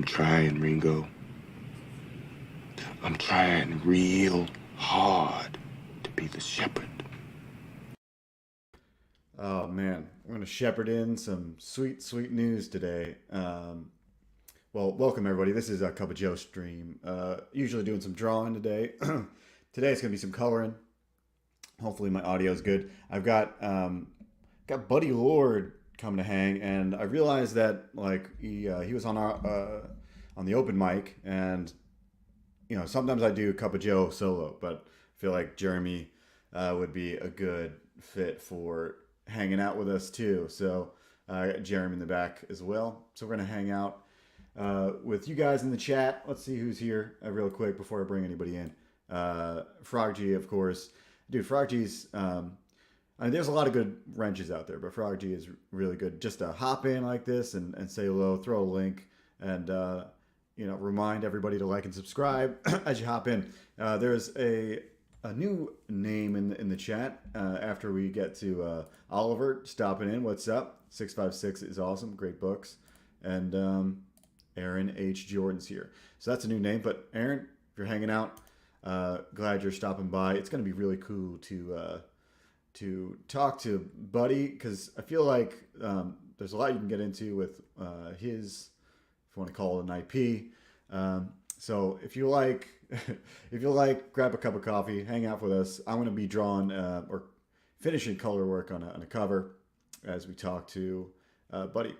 trying, Ringo. I'm trying real hard to be the shepherd. Oh man, I'm going to shepherd in some sweet, sweet news today. Well, welcome everybody. This is a Cup of Joe stream. Usually doing some drawing today. Today it's going to be some coloring. Hopefully my audio is good. I've got Buddy Lord coming to hang, and I realized that he was on our on the open mic, and sometimes I do Cup of Joe solo, but I feel like Jeremy would be a good fit for hanging out with us too. So I got Jeremy in the back as well. So we're gonna hang out with you guys in the chat. Let's see who's here real quick before I bring anybody in. Frog G, of course. Dude, Frog G's, there's a lot of good wrenches out there, but Frog G is really good. Just to hop in like this and say hello, throw a link, and remind everybody to like and subscribe as you hop in. There's a new name in the chat after we get to Oliver stopping in. What's up? 656 is awesome. Great books. And Aaron H. Jordan's here. So that's a new name. But Aaron, if you're hanging out, glad you're stopping by. It's going to be really cool to talk to Buddy, because I feel like there's a lot you can get into with his, if you want to call it an IP. So if you like, grab a cup of coffee, hang out with us. I'm going to be drawing or finishing color work on a cover as we talk to Buddy.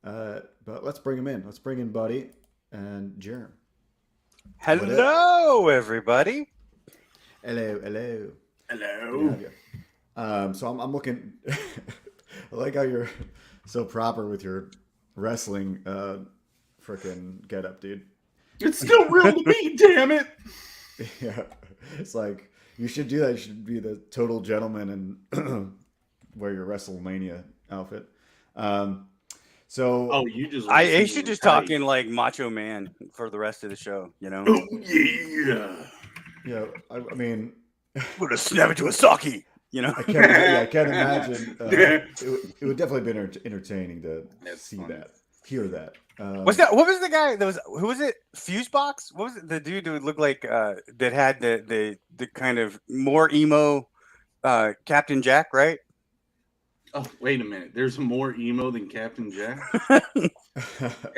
But let's bring him in. Let's bring in Buddy and Jerem. Hello, everybody. Hello. Hello. So I'm looking. I like how you're so proper with your wrestling freaking getup, dude. It's still real to me, damn it. Yeah, it's like you should do that. You should be the total gentleman and wear your WrestleMania outfit. So I should just talk in like Macho Man for the rest of the show. Oh yeah. Yeah, I mean, we're gonna snap it to a saki. I can't imagine. It would definitely be entertaining to hear that. What was the guy that was? Who was it? Fusebox? What was it? The dude who looked like that had the kind of more emo Captain Jack, right? Oh, wait a minute. There's more emo than Captain Jack? I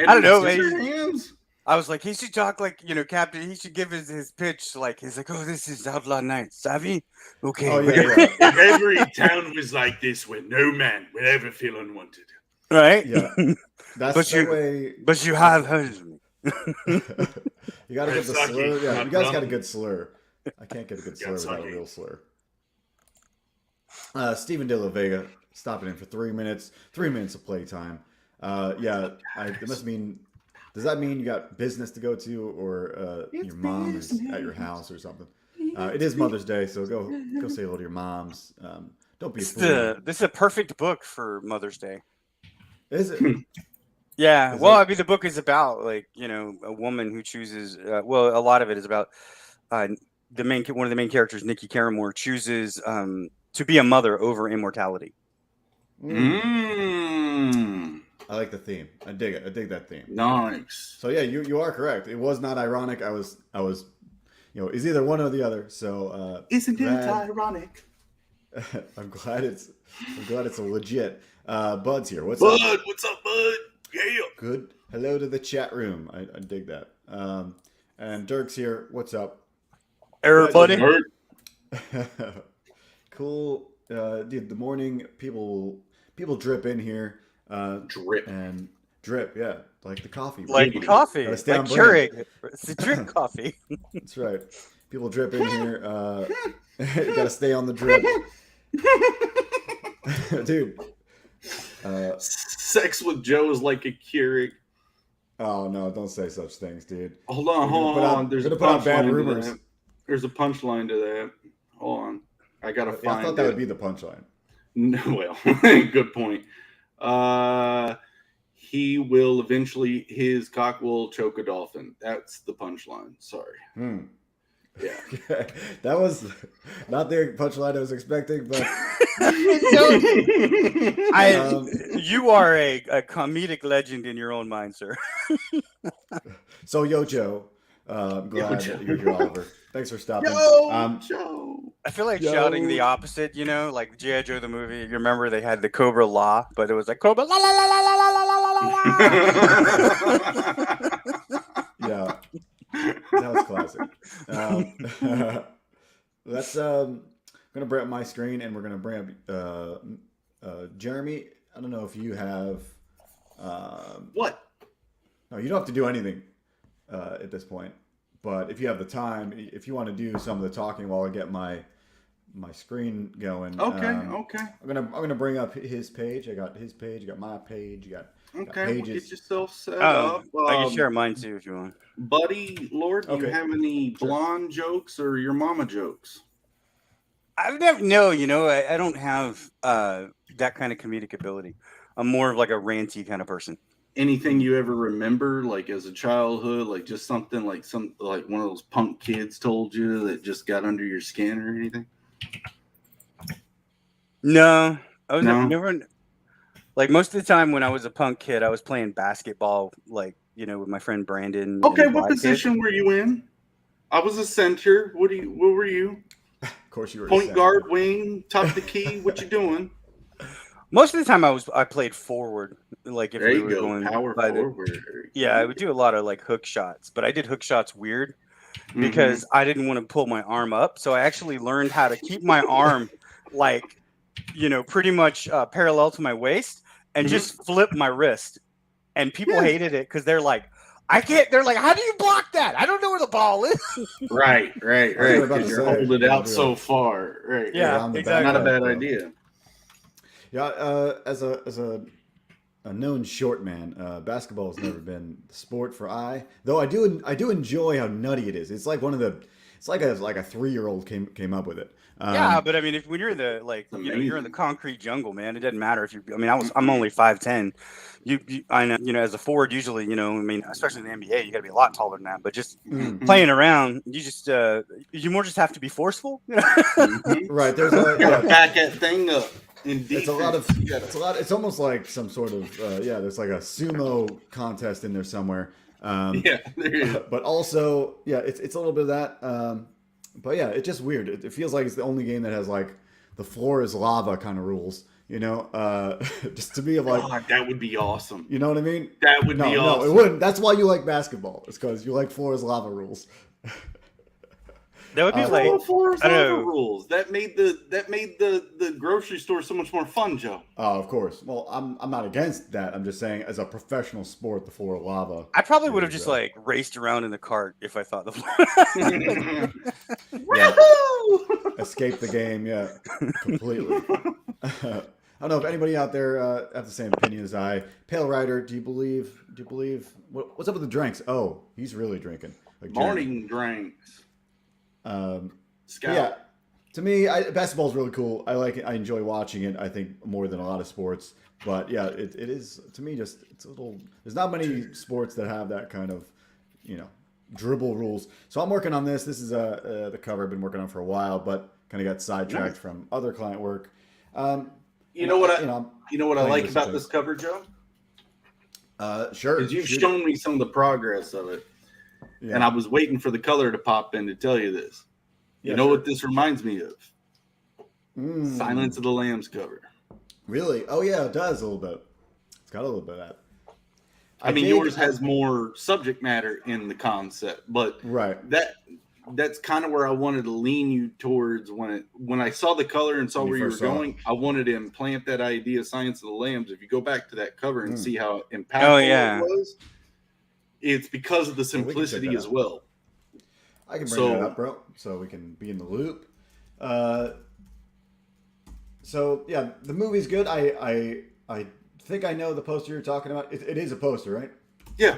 don't know. Hands? I was like, he should talk like, Captain. He should give his pitch like, he's like, oh, this is Outlaw Night. Savvy? Okay. Oh, yeah. Every town was like this where no man would ever feel unwanted. Right? Yeah. That's way. But you have heard of me. You got to get the slur. Yeah, you guys got a good slur. I can't get a good slur without a real slur. Steven De La Vega stopping in for 3 minutes. 3 minutes of playtime. It must mean. Does that mean you got business to go to, or your mom is at your house or something? It is Mother's Day, so go say hello to your moms. Don't be a fool. This is a perfect book for Mother's Day. Is it? Yeah. I mean, the book is about a woman who chooses. A lot of it is about one of the main characters, Nikki Caramore, chooses to be a mother over immortality. I like the theme. I dig it. I dig that theme. Nice. So yeah, you are correct. It was not ironic. I was it's either one or the other. So isn't it ironic? I'm glad it's a legit. Bud's here. What's Bud? up? What's up, Bud? Yeah. Good. Hello to the chat room. I dig that. And Dirk's here. What's up? Everybody. Cool. Dude, the morning people drip in here. Drip, yeah, like the coffee. Like coffee. Like Keurig. It's a drip coffee. That's right. People drip in here. You gotta stay on the drip. Dude. Sex with Joe is like a Keurig. Oh, no, don't say such things, dude. Hold on. There's a bad rumors. There's a punchline to that. Hold on. I gotta find it. I thought that would be the punchline. No, well, good point. He will eventually, his cock will choke a dolphin. That's the punchline. Sorry. Yeah. That was not the punchline I was expecting, but You are a comedic legend in your own mind, sir. So, yo, Joe, I'm glad Joe. that you're here, Oliver. Thanks for stopping. Joe. I feel like shouting the opposite, like G.I. Joe the movie. You remember they had the Cobra Law, but it was like Cobra La La La La La La La La La La. Yeah, that was classic. Let's I'm gonna bring up my screen, and we're gonna bring up Jeremy. I don't know if you have What? No, you don't have to do anything at this point. But if you have the time, if you want to do some of the talking while I get my screen going. Okay. I'm gonna bring up his page. I got his page. I got my page. You got Okay. pages. We'll get yourself set up. I can share mine too if you want. Buddy, Lord, do you have any blonde jokes or your mama jokes? I don't have that kind of comedic ability. I'm more of like a ranty kind of person. Anything you ever remember, like as a childhood, like just something like one of those punk kids told you that just got under your skin or anything? No, I was never. Like most of the time when I was a punk kid, I was playing basketball, like with my friend Brandon. Okay, what position were you in? I was a center. What were you? Of course you were. Point guard, wing, top the key. What you doing? Most of the time I played forward. Like if there we you were go, going power forward. Yeah, I would do a lot of like hook shots, but I did hook shots weird because I didn't want to pull my arm up. So I actually learned how to keep my arm like, pretty much parallel to my waist and just flip my wrist. And people hated it because they're like, I can't. They're like, how do you block that? I don't know where the ball is. Right. Because you're holding it out so far. Right. Yeah, exactly. Not a bad idea. Yeah. As a known short man, basketball has never been the sport for I. Though I do enjoy how nutty it is. It's like it's like a 3-year-old came up with it. Yeah, but I mean, when you're in the you're in the concrete jungle, man, it doesn't matter if you. I mean, I'm only 5'10". I know, as a forward, usually, especially in the NBA, you got to be a lot taller than that. But just playing around, you just you more just have to be forceful. Right. There's back that thing up. It's it's almost like some sort of there's like a sumo contest in there somewhere. There is. But also, it's a little bit of that. But yeah, it's just weird. It feels like it's the only game that has like the floor is lava kind of rules. Just to be like, God, that would be awesome. You know what I mean? That would be awesome. No, it wouldn't. That's why you like basketball. It's because you like floor is lava rules. That would be like rules. That made the grocery store so much more fun, Joe. Oh, of course. Well, I'm not against that. I'm just saying, as a professional sport, the floor of lava. I probably would have just like raced around in the cart if I thought the floor. Escape the game, completely. I don't know if anybody out there have the same opinion as I. Pale Rider, do you believe? What's up with the drinks? Oh, he's really drinking. Like morning drinks. Scout. Yeah, to me, basketball is really cool. I like it. I enjoy watching it. I think more than a lot of sports. But yeah, it is to me it's a little. There's not many sports that have that kind of, dribble rules. So I'm working on this. This is the cover I've been working on for a while, but kind of got sidetracked from other client work. You know what I like about this cover, Joe? Sure. Because you've shown me some of the progress of it. Yeah. And I was waiting for the color to pop in to tell you this. You know what this reminds me of? Silence of the Lambs cover. Really? Oh, yeah, it does a little bit. It's got a little bit of that. I mean, yours has more subject matter in the concept, but that's kind of where I wanted to lean you towards when I saw the color and saw where you were going. I wanted to implant that idea of Silence of the Lambs. If you go back to that cover and see how impactful it was, it's because of the simplicity as well. I can bring that up, bro, so we can be in the loop. So yeah, the movie's good. I think I know the poster you're talking about. It is a poster, right? Yeah.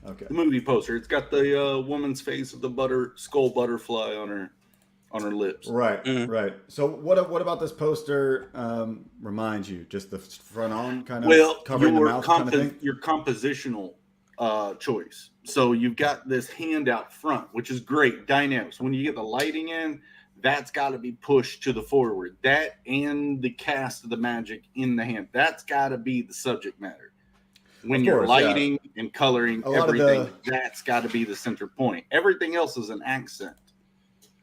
Okay. The movie poster. It's got the woman's face with the skull butterfly on her lips. Right. Right. So what about this poster reminds you? Just the front on kind of covering the mouth kind of thing? Your compositional choice. So you've got this hand out front, which is great, dynamics. When you get the lighting in, that's got to be pushed to the forward. That and the cast of the magic in the hand, that's got to be the subject matter. When you're lighting and coloring everything, that's got to be the center point. Everything else is an accent.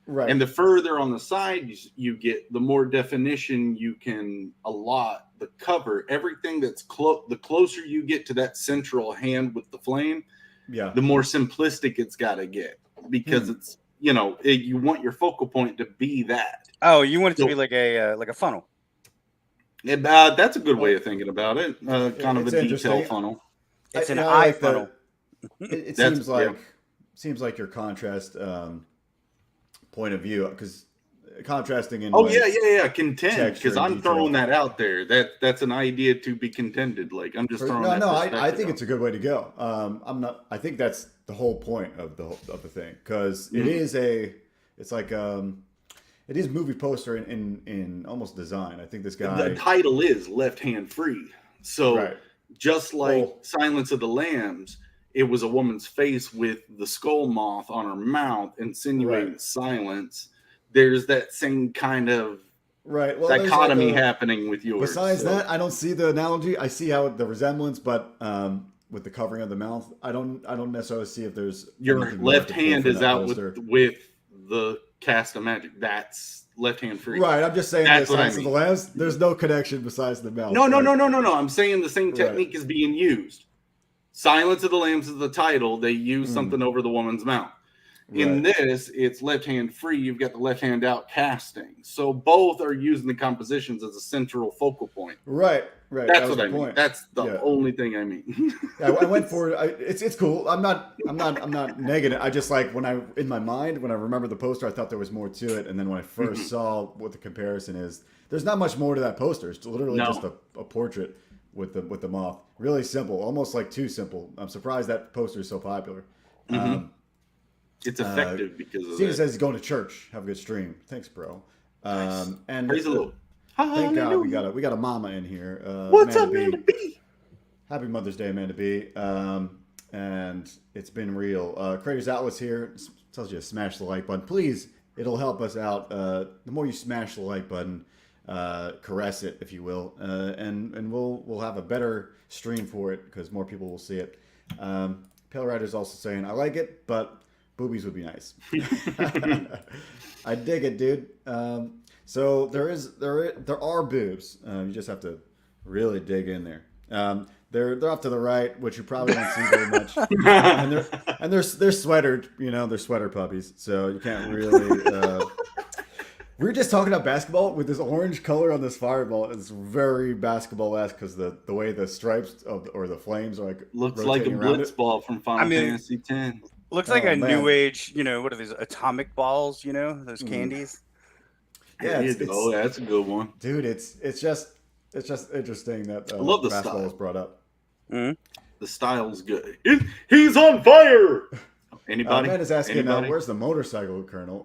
Right. And the further on the side you get, the more definition you can allot the cover. Everything that's the closer you get to that central hand with the flame, the more simplistic it's got to get, because it's, you know, you want your focal point to be that. Oh, you want it to be like a funnel. That's a good way of thinking about it. Kind of a detail funnel. It's an eye funnel. It seems like your contrast point of view, because contrasting in contend, because I'm throwing that out there. That's an idea to be contended. Like, I'm just throwing I think it's a good way to go. I think that's the whole point of the thing, because it is it is movie poster in almost design. I think this guy, the title is Left Hand Free, so just like Silence of the Lambs, it was a woman's face with the skull moth on her mouth, insinuating silence. There's that same kind of dichotomy happening with yours. Besides that, I don't see the analogy. I see how the resemblance, but with the covering of the mouth, I don't necessarily see if there's your left hand is out with the cast of magic. That's Left Hand Free. Right. I'm just saying the Silence of the Lambs, there's no connection besides the mouth. No. I'm saying the same technique is being used. Silence of the Lambs is the title. They use something over the woman's mouth. In this, it's Left Hand Free. You've got the left hand out casting. So both are using the compositions as a central focal point. Right. That's what I mean. That's the only thing I mean. I went for it. It's cool. I'm not negative. I just like when I remember the poster, I thought there was more to it, and then when I first saw what the comparison is, there's not much more to that poster. It's literally just a portrait with the moth. Really simple, almost like too simple. I'm surprised that poster is so popular. It's effective because of Steve says he's going to church. Have a good stream. Thanks, bro. Nice. And praise the Lord. Thank God we got a mama in here. What's up, Amanda B? Happy Mother's Day, Amanda B. And it's been real. Creators Outlets here tells you to smash the like button. Please, it'll help us out. The more you smash the like button, caress it, if you will, and we'll have a better stream for it because more people will see it. Pale Rider's also saying, I like it, but boobies would be nice. I dig it, dude. So there are boobs. You just have to really dig in there. They're off to the right, which you probably don't see very much. and they're sweatered, they're sweater puppies. So you can't really. We were just talking about basketball with this orange color on this fireball. It's very basketball-esque because the way the stripes or the flames are looks like a blitz ball from Final Fantasy X. Looks like a new age, what are these atomic balls? Those candies. Yeah, that's a good one, dude. It's just interesting that I love the basketball style. was brought up. The style's good. He's on fire. Anybody? Man is asking, where's the motorcycle, Colonel?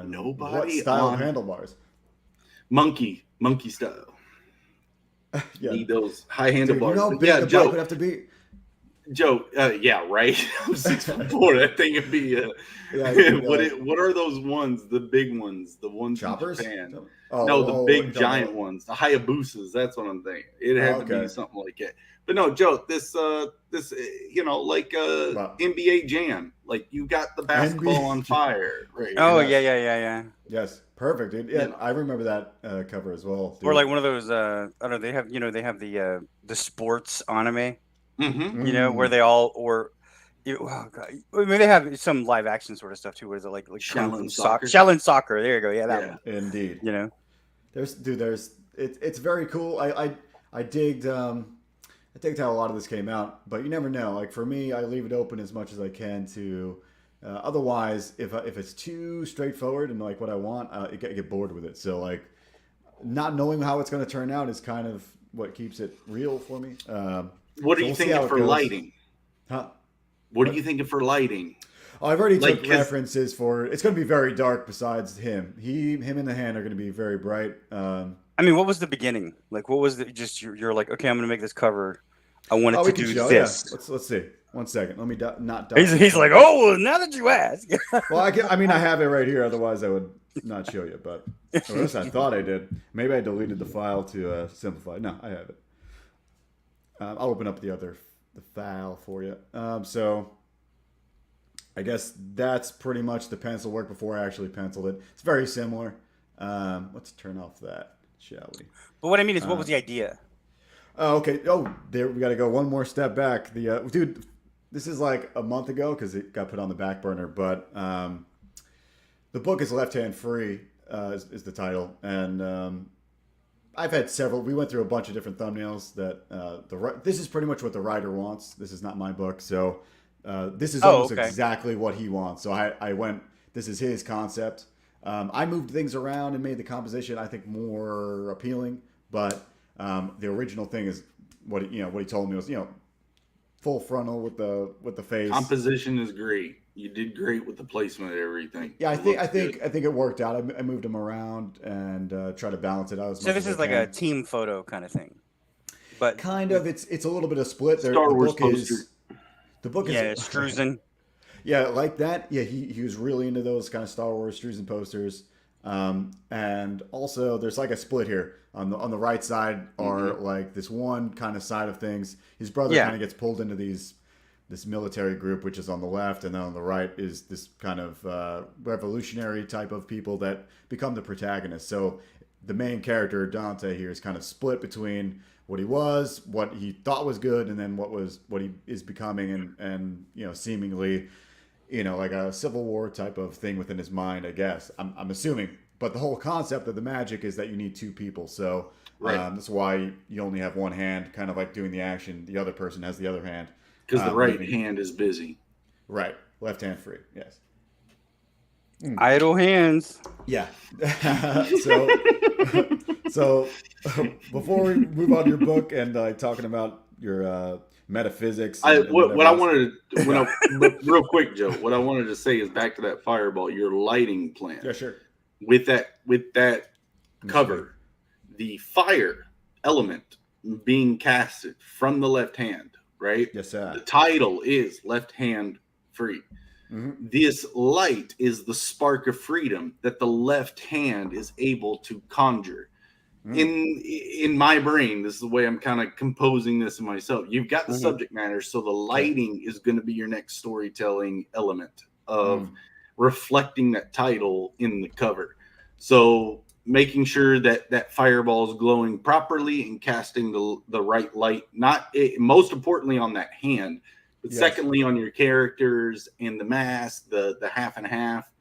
Nobody. What style of handlebars? Monkey style. Need those high handlebars. You know how big the bike would have to be? Joe, right. I'm 6'4". That thing would be. What are those ones? The big ones, the ones choppers? in Japan. The big giant ones, the Hayabusas. That's what I'm thinking. It had to be something like that. But no, Joe, this like NBA Jam, like you got the basketball on fire, right? Oh yeah. Yes, perfect, dude. Yeah, I remember that cover as well. Dude. Or like one of those. I don't know. They have the sports anime. Where they all maybe they have some live action sort of stuff too. Where is it like Shaolin soccer? Shaolin soccer. There you go. Yeah, that one. Indeed. There's it's very cool. I digged how a lot of this came out, but you never know. Like for me, I leave it open as much as I can to. Otherwise, if it's too straightforward and like what I want, I get bored with it. So like, not knowing how it's going to turn out is kind of what keeps it real for me. What are you thinking for lighting? Huh? What are you thinking for lighting? Oh, I've already took references for. It's going to be very dark. Besides him, him and the hand are going to be very bright. What was the beginning? Like, what was the just you're like, okay, I'm going to make this cover. I want it to do this. Yeah. Let's see. 1 second. Let me not. He's like, oh, well, now that you ask. Well, I have it right here. Otherwise, I would not show you, but or at least I thought I did. Maybe I deleted the file to simplify. No, I have it. I'll open up the file for you. So I guess that's pretty much the pencil work before I actually penciled it. It's very similar. Let's turn off that, shall we? But what I mean is, what was the idea? Oh, okay. Oh, there we got to go one more step back. The dude, this is like a month ago because it got put on the back burner. But the book is Left Hand Free is the title, and I've had several. We went through a bunch of different thumbnails that this is pretty much what the writer wants. This is not my book, so this is almost exactly what he wants. So I went. This is his concept. I moved things around and made the composition, I think, more appealing, but. The original thing is what he told me was full frontal with the face. Composition is great. You did great with the placement of everything. Yeah, I think it worked out. I moved them around and tried to balance it out. So this is like a team photo kind of thing, but kind of it's a little bit of split. Star Wars poster. The book is Struzen. Yeah, like that. Yeah, he was really into those kind of Star Wars Struzen posters. And also there's like a split here on the right side are like this one kind of side of things. His brother kind of gets pulled into this military group, which is on the left, and then on the right is this kind of revolutionary type of people that become the protagonists. So the main character Dante here is kind of split between what he was, what he thought was good, and then what he is becoming, and seemingly like a Civil War type of thing within his mind, I guess. I'm assuming. But the whole concept of the magic is that you need two people. So that's why you only have one hand kind of like doing the action. The other person has the other hand. Because the right hand is busy. Right. Left hand free. Yes. Idle hands. Yeah. So before we move on to your book and talking about your metaphysics. What I wanted to, real quick, Joe, what I wanted to say is back to that fireball, your lighting plan. Yeah, sure. With that cover, the fire element being casted from the left hand, right? Yes, sir. The title is Left Hand Free. Mm-hmm. This light is the spark of freedom that the left hand is able to conjure. In my brain, this is the way I'm kind of composing this in myself. You've got the subject matter, so the lighting is going to be your next storytelling element of reflecting that title in the cover. So making sure that fireball is glowing properly and casting the right light, most importantly on that hand, but secondly on your characters and the mask, the half and half.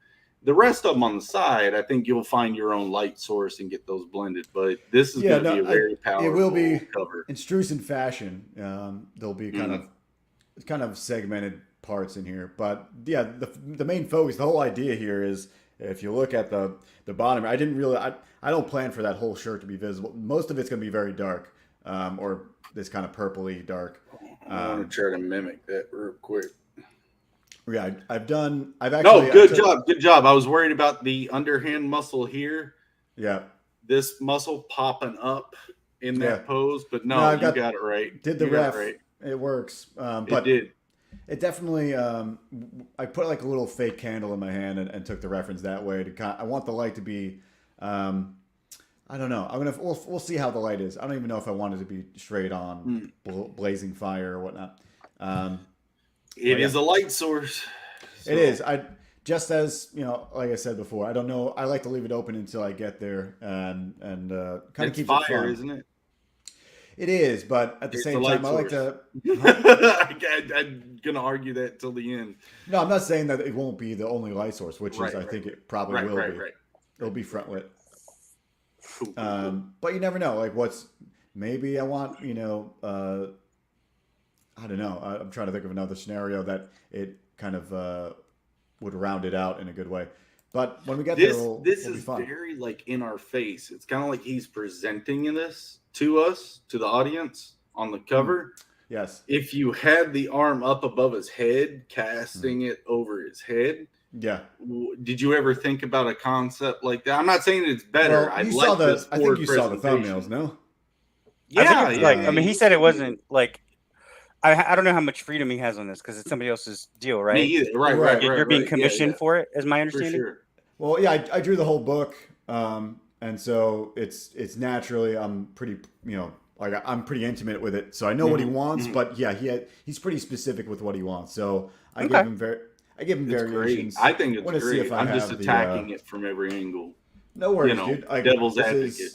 The rest of them on the side, I think you'll find your own light source and get those blended. But this is going to be a very powerful cover. It will be cover. In Struzen fashion. There'll be kind of segmented parts in here. But yeah, the main focus, the whole idea here is, if you look at the bottom, I don't plan for that whole shirt to be visible. Most of it's going to be very dark, or this kind of purpley dark. I want to try to mimic that real quick. Yeah, I've actually. No, good job. I was worried about the underhand muscle here. Yeah. This muscle popping up in that pose, but no, you got it right. Did the ref? Right. It works. But it did. It definitely. I put like a little fake candle in my hand and took the reference that way. I want the light to be. I don't know. We'll see how the light is. I don't even know if I want it to be straight on, blazing fire or whatnot. It is a light source. So. It is. Just as like I said before, I don't know. I like to leave it open until I get there and kind of keep it fun. Isn't it? It is, but at the same time, I like to. I'm gonna argue that till the end. No, I'm not saying that it won't be the only light source, which is I think it probably will be. Right. It'll be front lit. Cool. But you never know. Like maybe I want I don't know. I'm trying to think of another scenario that it kind of would round it out in a good way. But when we get there, this is very like in our face. It's kind of like he's presenting this to us, to the audience on the cover. Yes. If you had the arm up above his head, casting it over his head. Yeah. Did you ever think about a concept like that? I'm not saying it's better. Well, I think you saw the thumbnails, no? Yeah. I mean, he said it wasn't like. I don't know how much freedom he has on this because it's somebody else's deal, right? Me either. Right. You're being commissioned for it, as my understanding. For sure. Well, yeah, I drew the whole book, and so it's naturally I'm pretty like I'm pretty intimate with it, so I know what he wants. But yeah, he's pretty specific with what he wants. So I gave him variations. Great. I think it's great. See if I'm just attacking it from every angle. No worries, dude. Devil's advocate.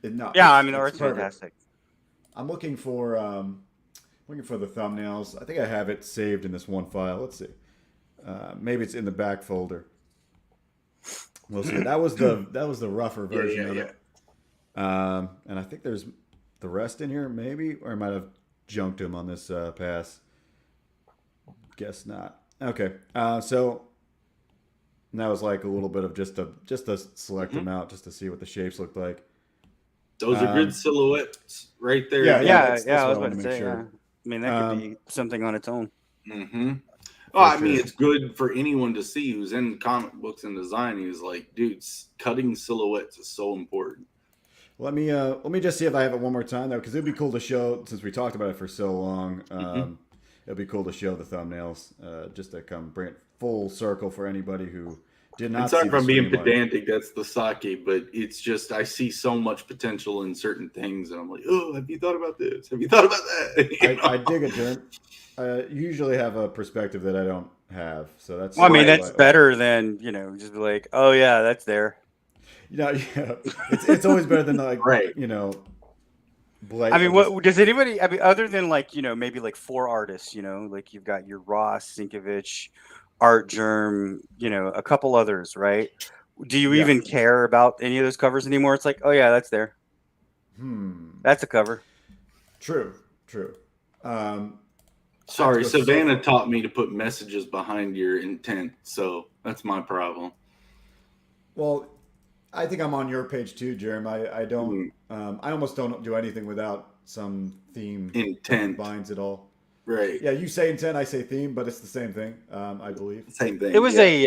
I mean, the art's fantastic. I'm looking for the thumbnails. I think I have it saved in this one file. Let's see. Maybe it's in the back folder. We'll see. That was the rougher version of it. And I think there's the rest in here, maybe, or I might have junked him on this pass. Guess not. Okay. So that was like a little bit of just a select amount, just to see what the shapes looked like. Those are good silhouettes right there. Yeah. I was about to say. Sure. I mean, that could be something on its own. Oh, I mean, it's good for anyone to see who's in comic books and design. He's like, dude, cutting silhouettes is so important. Let me just see if I have it one more time, though, because it'd be cool to show, since we talked about it for so long. It'd be cool to show the thumbnails, just to bring it full circle for anybody who did not. Sorry if I'm being pedantic. That's the sake, but it's just I see so much potential in certain things, and I'm like, oh, have you thought about this? Have you thought about that? I dig it, Jim. I usually have a perspective that I don't have, so that's. Well, I mean, that's better than just be like, oh yeah, that's there. It's always better than like I mean, what does anybody? I mean, other than like maybe like 4 artists, like you've got your Ross, Sinkovich, Art Germ, a couple others, right? Do you even care about any of those covers anymore? It's like, oh yeah, that's there. That's a cover. True. Sorry, Savannah taught me to put messages behind your intent, so that's my problem. Well, I think I'm on your page too, Jerem. I don't. I almost don't do anything without some theme intent binds it all. Right. Yeah, you say intent, I say theme, but it's the same thing. I believe. Same thing. It was a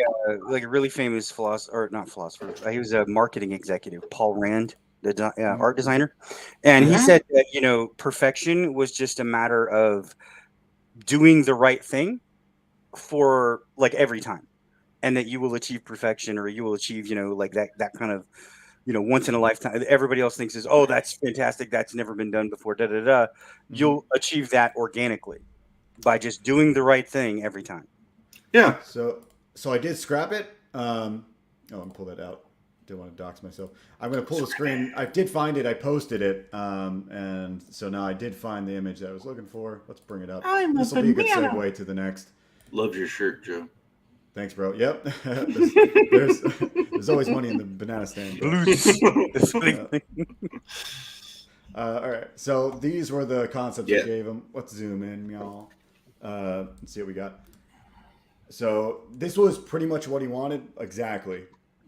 really famous philosopher, or not philosopher. He was a marketing executive, Paul Rand, the art designer, and he said that perfection was just a matter of doing the right thing for like every time, and that you will achieve perfection, or you will achieve like that kind of once in a lifetime. Everybody else thinks is, oh, that's fantastic, that's never been done before, You'll achieve that organically by just doing the right thing every time. Yeah. So I did scrap it. I'm gonna pull that out. Didn't want to dox myself. I'm gonna pull the screen. I did find it. I posted it. And so now I did find the image that I was looking for. Let's bring it up. This will be a good segue to the next. Love your shirt, Joe. Thanks, bro. Yep. There's always money in the banana stand. All right. So these were the concepts we gave him. Let's zoom in, y'all. Let's see what we got. So this was pretty much what he wanted. Exactly.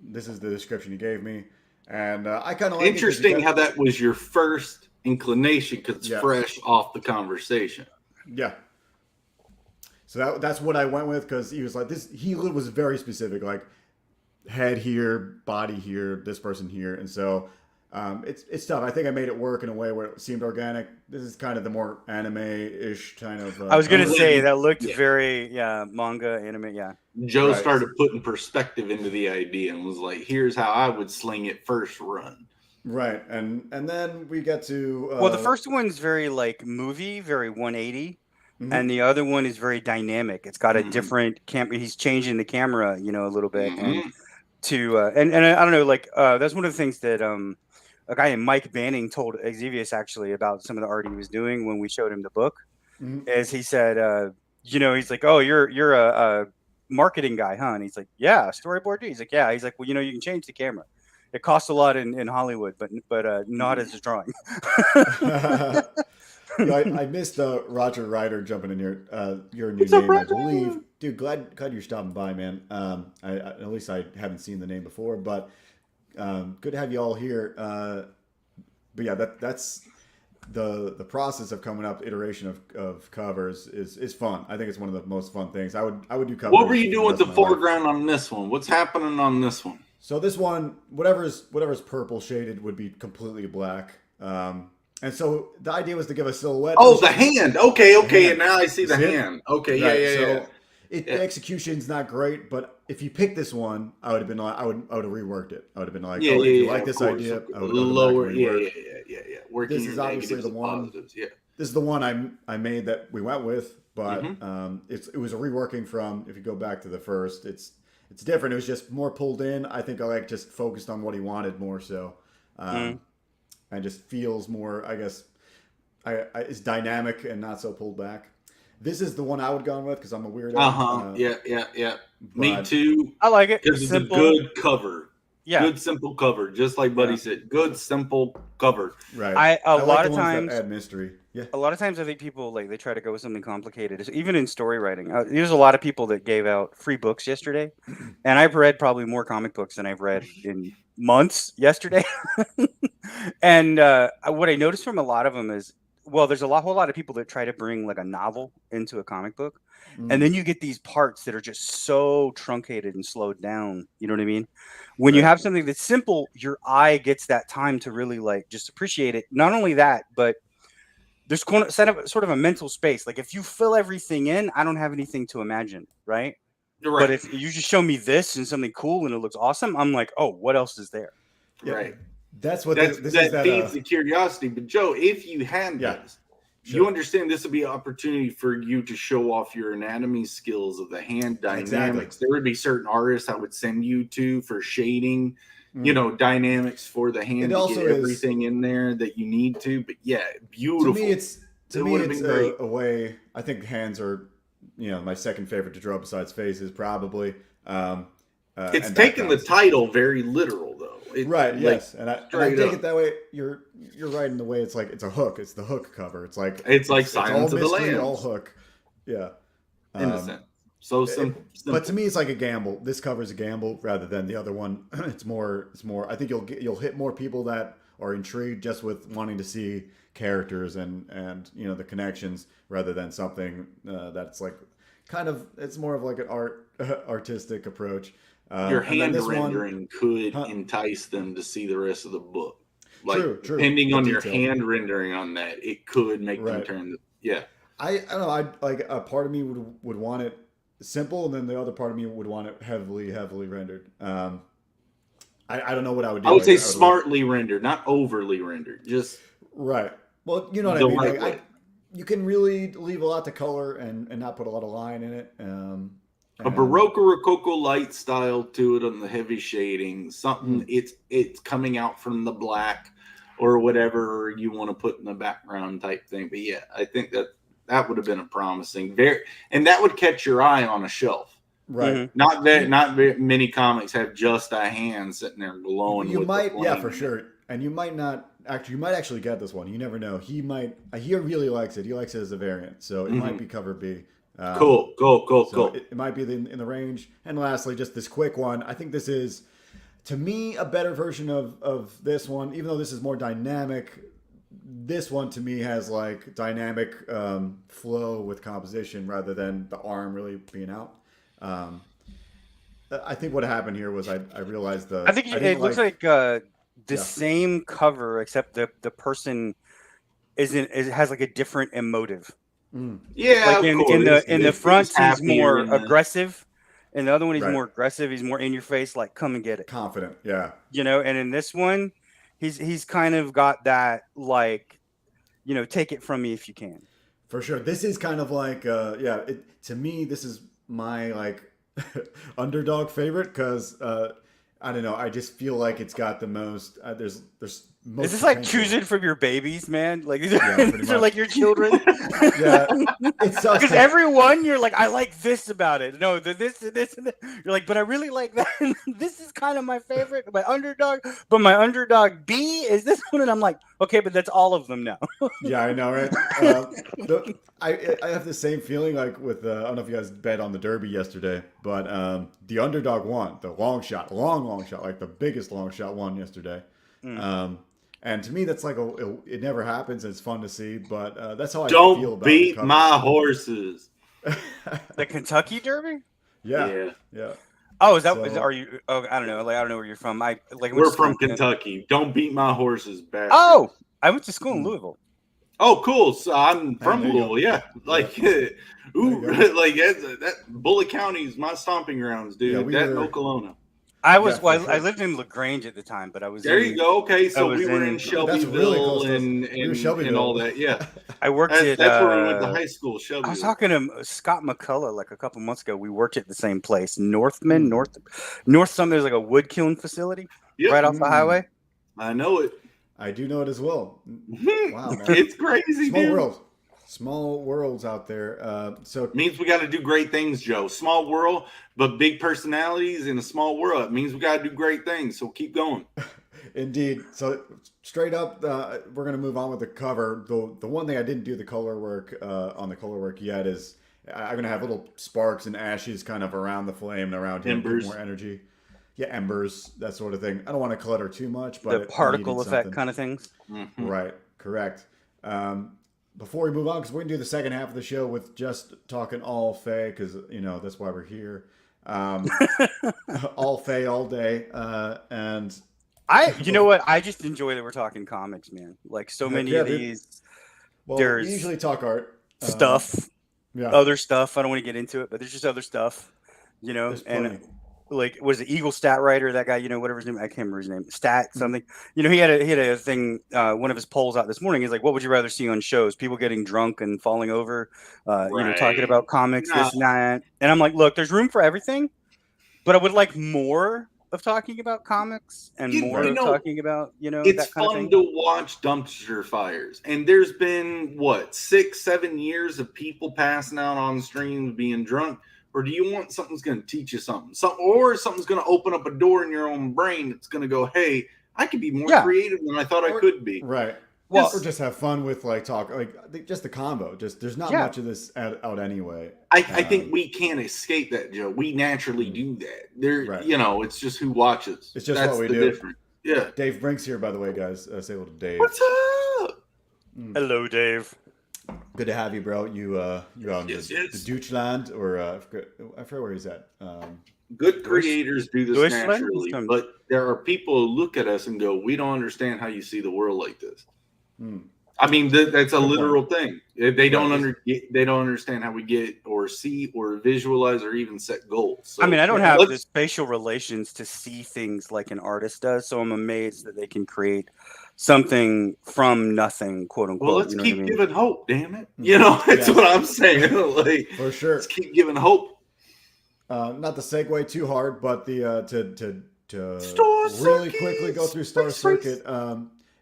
This is the description he gave me. And I kind of like interesting how that was your first inclination because it's fresh off the conversation. Yeah. So that's what I went with, because he was like this. He was very specific, like head here, body here, this person here, and so it's tough. I think I made it work in a way where it seemed organic. This is kind of the more anime-ish kind of. I was gonna say that looked very manga anime. Yeah. Joe started putting perspective into the idea and was like, "Here's how I would sling it first run." Right, and then we get to. Well, the first one's very like movie, very 180. And the other one is very dynamic. It's got a different camera. He's changing the camera, a little bit, and I don't know, like that's one of the things that a guy named Mike Banning told Xavius actually about some of the art he was doing when we showed him the book. Is he said, he's like, oh, you're a marketing guy, huh? And he's like, yeah, storyboard dude. He's like, yeah. He's like, well, you can change the camera. It costs a lot in Hollywood, but not as a drawing. I missed Roger Ryder jumping in here. Your new name, I believe. Dude, glad you're stopping by, man. At least I haven't seen the name before, but good to have you all here. But yeah, that's the process of coming up. Iteration of covers is fun. I think it's one of the most fun things. I would do covers. What were you doing with the foreground on this one? What's happening on this one? So this one, whatever's purple shaded would be completely black. And so the idea was to give a silhouette. Oh, the hand. Okay. And now I see the hand. Okay, yeah. The execution's not great, but if you pick this one, I would have been like, I would have reworked it. I would have been like, if you like this idea, I would lower. Yeah. Working this is obviously the one. Yeah. This is the one I made that we went with, but it was a reworking from. If you go back to the first, it's different. It was just more pulled in. I think I just focused on what he wanted more so, and just feels more. I guess it's dynamic and not so pulled back. This is the one I would have gone with because I'm a weirdo. Yeah. Me too. I like it. Because it's a good cover. Yeah. Good simple cover, just like Buddy said. Good simple cover. Right. A lot of times add mystery. Yeah. A lot of times I think people they try to go with something complicated. Even in story writing, there's a lot of people that gave out free books yesterday, and I've read probably more comic books than I've read in months yesterday. And what I noticed from a lot of them is, well, there's a whole lot of people that try to bring like a novel into a comic book. And then you get these parts that are just so truncated and slowed down. You know what I mean? When you have something that's simple, your eye gets that time to really like just appreciate it. Not only that, but there's set up sort of a mental space. Like if you fill everything in, I don't have anything to imagine, right? But if you just show me this and something cool and it looks awesome, I'm like, oh, what else is there? Right. That's what that feeds the curiosity. But Joe, if you had this, you understand this would be an opportunity for you to show off your anatomy skills of the hand dynamics. Exactly. There would be certain artists I would send you to for shading, dynamics for the hand. It also get everything in there that you need to. But yeah, beautiful. To me, it's a way. I think hands are, my second favorite to draw besides faces, probably. It's taken the title very literal, though. Yes, and I take it that way. You're right in the way. It's like it's a hook. It's the hook cover. It's like Silence of the Lambs. All hook. Yeah. Innocent. So simple. But to me, it's like a gamble. This cover is a gamble rather than the other one. It's more. I think you'll hit more people that are intrigued just with wanting to see characters and the connections rather than something that's like kind of. It's more of like an artistic approach. Your hand rendering could entice them to see the rest of the book. Like, true. Depending on your hand rendering on that, it could make them turn. I don't know. I like a part of me would want it simple, and then the other part of me would want it heavily rendered. I don't know what I would do. I would say smartly rendered, not overly rendered. Just right. Well, you know what I mean. Like, you can really leave a lot to color and not put a lot of line in it. A Baroque or Rococo light style to it on the heavy shading. Something it's coming out from the black or whatever you want to put in the background type thing. But yeah, I think that would have been a promising and that would catch your eye on a shelf. Right. Not very many comics have just a hand sitting there glowing. You might, for sure. And you might not actually. You might actually get this one. You never know. He might. He really likes it. He likes it as a variant, so it might be cover B. Cool. It might be in the range. And lastly, just this quick one. I think this is, to me, a better version of this one. Even though this is more dynamic, this one to me has like dynamic flow with composition rather than the arm really being out. I think what happened here was I realized I think it looks like the same cover, except the person has like a different emotive. Yeah, like in the front he's more aggressive, and the other one he's more aggressive. He's more in your face, like come and get it, confident. Yeah, And in this one, he's kind of got that like, take it from me if you can. For sure, this is kind of like to me this is my like underdog favorite because I don't know. I just feel like it's got the most. There's most. Is this like choosing from your babies, man? Like these are like your children. Yeah, it sucks because everyone you're like, I like this about it. No, this and this. You're like, but I really like that. This is kind of my favorite, my underdog. But my underdog B is this one, and I'm like, okay, but that's all of them now. Yeah, I know, right? I have the same feeling like with I don't know if you guys bet on the Derby yesterday, but the underdog won the long shot, like the biggest long shot won yesterday. And to me, that's like it never happens. And it's fun to see, but that's how I feel about it. Don't beat my horses. The Kentucky Derby? Yeah. Oh, is that? Are you? Oh, I don't know. Like I don't know where you're from. We're from Kentucky. Don't beat my horses back. Oh, I went to school in Louisville. Oh, cool. So I'm from Louisville. Yeah, like Ooh, like that Bullitt County is my stomping grounds, dude. Yeah, that and Okolona. I was sure. I lived in LaGrange at the time, but I was there. You go. Okay, so we were in That's Shelbyville really close and all that. Yeah, I worked that's where we went to high school. Shelbyville. I was talking to Scott McCullough like a couple months ago. We worked at the same place, North something. There's like a wood kiln facility right off the highway. I know it. I do know it as well. Wow, man. It's crazy. Small worlds out there. So it means we got to do great things, Joe. Small world, but big personalities in a small world. It means we got to do great things. So keep going. Indeed. So straight up, we're going to move on with the cover. The one thing I didn't do the color work on the color work yet is I'm going to have little sparks and ashes kind of around the flame and around him, give more energy. Yeah, embers, that sort of thing. I don't want to clutter too much, but the particle effect kind of things. Mm-hmm. Right, correct. Before we move on, because we're going to do the second half of the show with just talking all FAE, because, that's why we're here. All FAE all day. And you know what? I just enjoy that we're talking comics, man. Like so many of these. Well, there's we usually talk art. Stuff. Other stuff. I don't want to get into it, but there's just other stuff, and like was the Eagle Stat Writer, that guy, whatever his name, I can't remember his name, Stat something. He had a thing, one of his polls out this morning. He's like, what would you rather see on shows? People getting drunk and falling over, talking about comics, this and that. And I'm like, look, there's room for everything, but I would like more of talking about comics and more of talking about, it's that kind fun of thing. to watch dumpster fires. And there's been 6-7 years of people passing out on streams being drunk. Or do you want something's going to teach you something? Or something's going to open up a door in your own brain that's going to go, hey, I could be more creative than I thought I could be. Right. Well, or just have fun with talk, just the combo. Just there's not much of this out anyway. I think we can't escape that, Joe. We naturally do that. It's just who watches. It's just what we do. Different. Yeah. Dave Brink's here, by the way, guys. Say hello to Dave. What's up? Hello, Dave. Good to have you, bro. You out in the Deutschland, or I forget where he's at. Good creators do this naturally, but there are people who look at us and go, "We don't understand how you see the world like this." I mean, that's a literal thing. They don't understand how we get or see or visualize or even set goals. So, I mean, I don't have the spatial relations to see things like an artist does, so I'm amazed that they can create something from nothing, quote unquote. Well, let's keep giving hope, damn it. That's what I'm saying. For sure. Let's keep giving hope. Not to segue too hard, but to really quickly go through Star Circuit.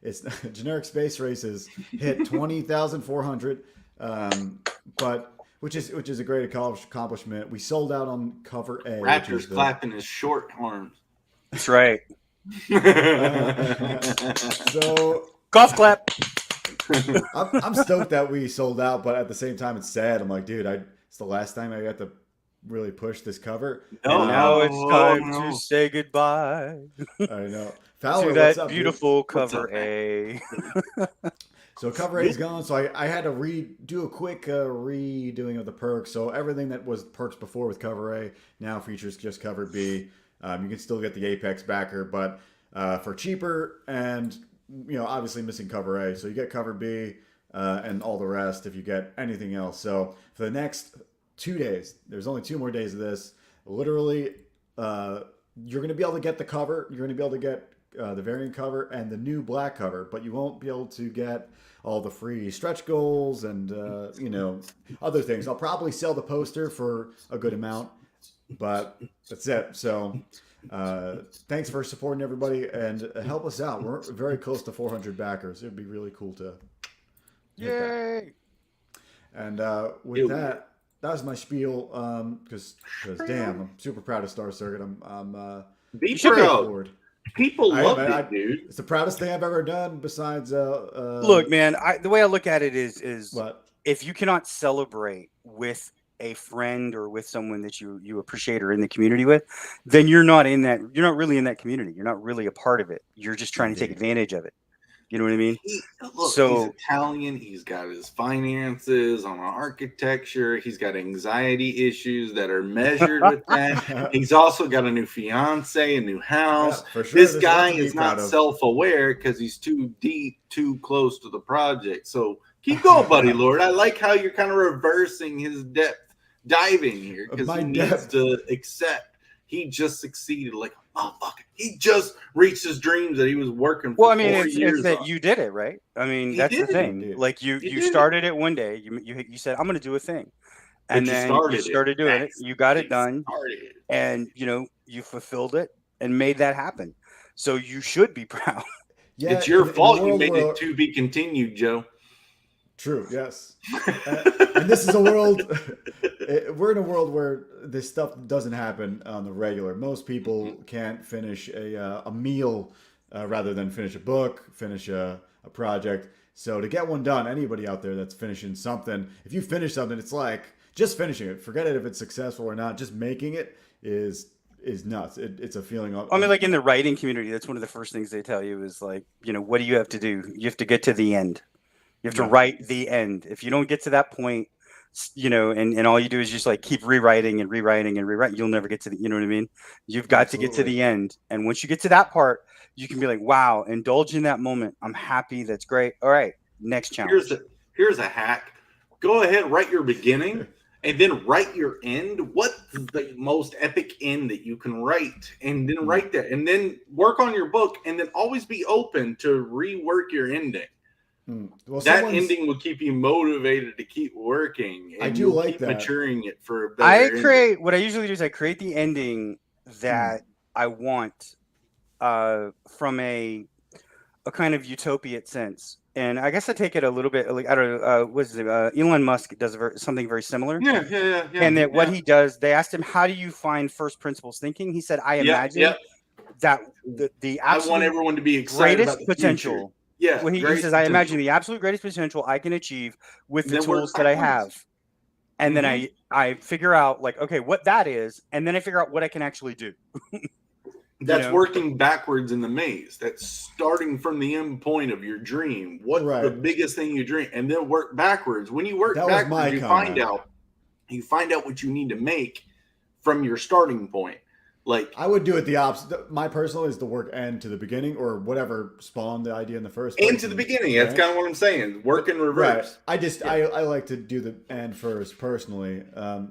It's generic space races hit 20,400, but which is a great accomplishment. We sold out on cover A. Raptors clapping his short arms. That's right. So golf clap. I'm stoked that we sold out, but at the same time, it's sad. I'm like, dude, it's the last time I got to really push this cover. Now it's time to say goodbye. I know. Fowler, to that what's up, beautiful cover A. So cover A is gone. So I had to do a quick redoing of the perks. So everything that was perks before with cover A now features just cover B. You can still get the Apex backer, but for cheaper and obviously missing cover A. So you get cover B and all the rest if you get anything else. So for the next 2 days, there's only 2 more days of this. Literally, you're going to be able to get the cover. You're going to be able to get the variant cover and the new black cover, but you won't be able to get all the free stretch goals and other things. I'll probably sell the poster for a good amount, but that's it. So thanks for supporting everybody and help us out. We're very close to 400 backers. It'd be really cool to yay. And with that was my spiel. Because damn, I'm super proud of Star Circuit. I'm be proud. People love it, dude. It's the proudest thing I've ever done. Besides, look, man. The way I look at it is if you cannot celebrate with a friend or with someone that you appreciate or in the community with, then you're not really in that community. You're not really a part of it. You're just trying to take advantage of it. You know what I mean? He's Italian. He's got his finances on architecture. He's got anxiety issues that are measured with that. He's also got a new fiance, a new house. Yeah, for sure. This guy is not self-aware because he's too deep, too close to the project. So Keep going, buddy Lord. I like how you're kind of reversing his depth diving here because he needs to accept he just succeeded. Like, oh, fuck, he just reached his dreams that he was working for. Well, I mean, it's that you did it, right? I mean, that's the thing. Like you started it one day. You said, I'm going to do a thing. And then you started doing it. You got it done. And, you fulfilled it and made that happen. So you should be proud. Yeah, it's your fault you made it to be continued, Joe. True, yes. And this is a world, we're in a world where this stuff doesn't happen on the regular. Most people can't finish a meal rather than finish a book, finish a project. So to get one done, anybody out there that's finishing something, if you finish something, it's like just finishing it. Forget it if it's successful or not. Just making it is nuts. It's a feeling of, I mean, like in the writing community, that's one of the first things they tell you is like, what do you have to do? You have to get to the end. You have to write the end. If you don't get to that point, and all you do is just like keep rewriting and rewriting and rewriting, you'll never get to the, you know what I mean? You've got to get to the end. And once you get to that part, you can be like, wow, indulge in that moment. I'm happy. That's great. All right. Next challenge. Here's a hack. Go ahead, write your beginning and then write your end. What's the most epic end that you can write? And then write that. And then work on your book and then always be open to rework your ending. Well, that ending will keep you motivated to keep working. And I do like that. Maturing it for a better what I usually do is I create the ending that I want from a kind of utopian sense. And I guess I take it a little bit like, I don't know, what's it? Elon Musk does something very similar. Yeah. And that what he does, they asked him, how do you find first principles thinking? He said, I imagine that the absolute I want everyone to be excited greatest about the potential. Future. Yeah, when he says, I imagine the absolute greatest potential I can achieve with the tools that I have. And then I figure out like, okay, what that is. And then I figure out what I can actually do. That's working backwards in the maze. That's starting from the end point of your dream. What's the biggest thing you dream? And then work backwards. When you work backwards, you find out what you need to make from your starting point. Like I would do it the opposite. My personal is the work end to the beginning or whatever spawned the idea in the first place. End to the beginning. That's kind of what I'm saying. Work in reverse. Right. I like to do the end first personally.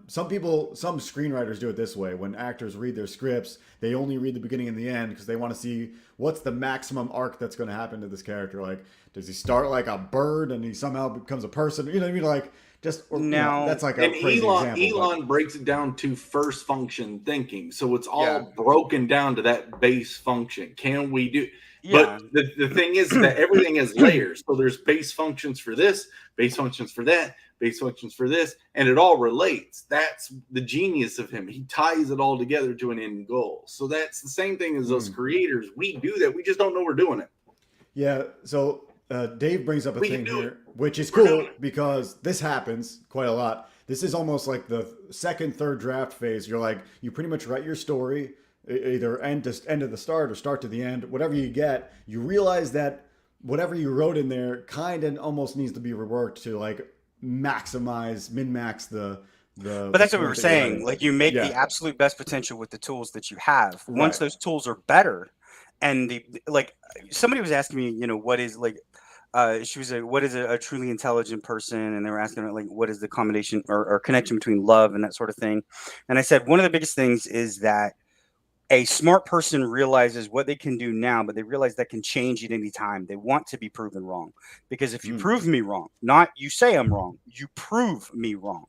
Some screenwriters do it this way. When actors read their scripts, they only read the beginning and the end because they want to see what's the maximum arc that's going to happen to this character. Like, does he start like a bird and he somehow becomes a person? You know what I mean? Like, that's like a crazy example. Elon breaks it down to first function thinking, so it's all broken down to that base function. Can we do? Yeah. But the thing is that everything has layers. So there's base functions for this, base functions for that, base functions for this, and it all relates. That's the genius of him. He ties it all together to an end goal. So that's the same thing as us creators. We do that. We just don't know we're doing it. Yeah. So Dave brings up a thing here, which is cool because this happens quite a lot. This is almost like the second, third draft phase. You're like, you pretty much write your story, either end to the start or start to the end, whatever you get. You realize that whatever you wrote in there kind of almost needs to be reworked to like maximize, min-max the. But that's what we were saying. Like you make the absolute best potential with the tools that you have. Once those tools are better, and somebody was asking me, what is like. She was like, what is a truly intelligent person? And they were asking her, like, what is the combination or connection between love and that sort of thing? And I said, one of the biggest things is that a smart person realizes what they can do now, but they realize that can change at any time. They want to be proven wrong. Because if you prove me wrong, not you say I'm wrong, you prove me wrong,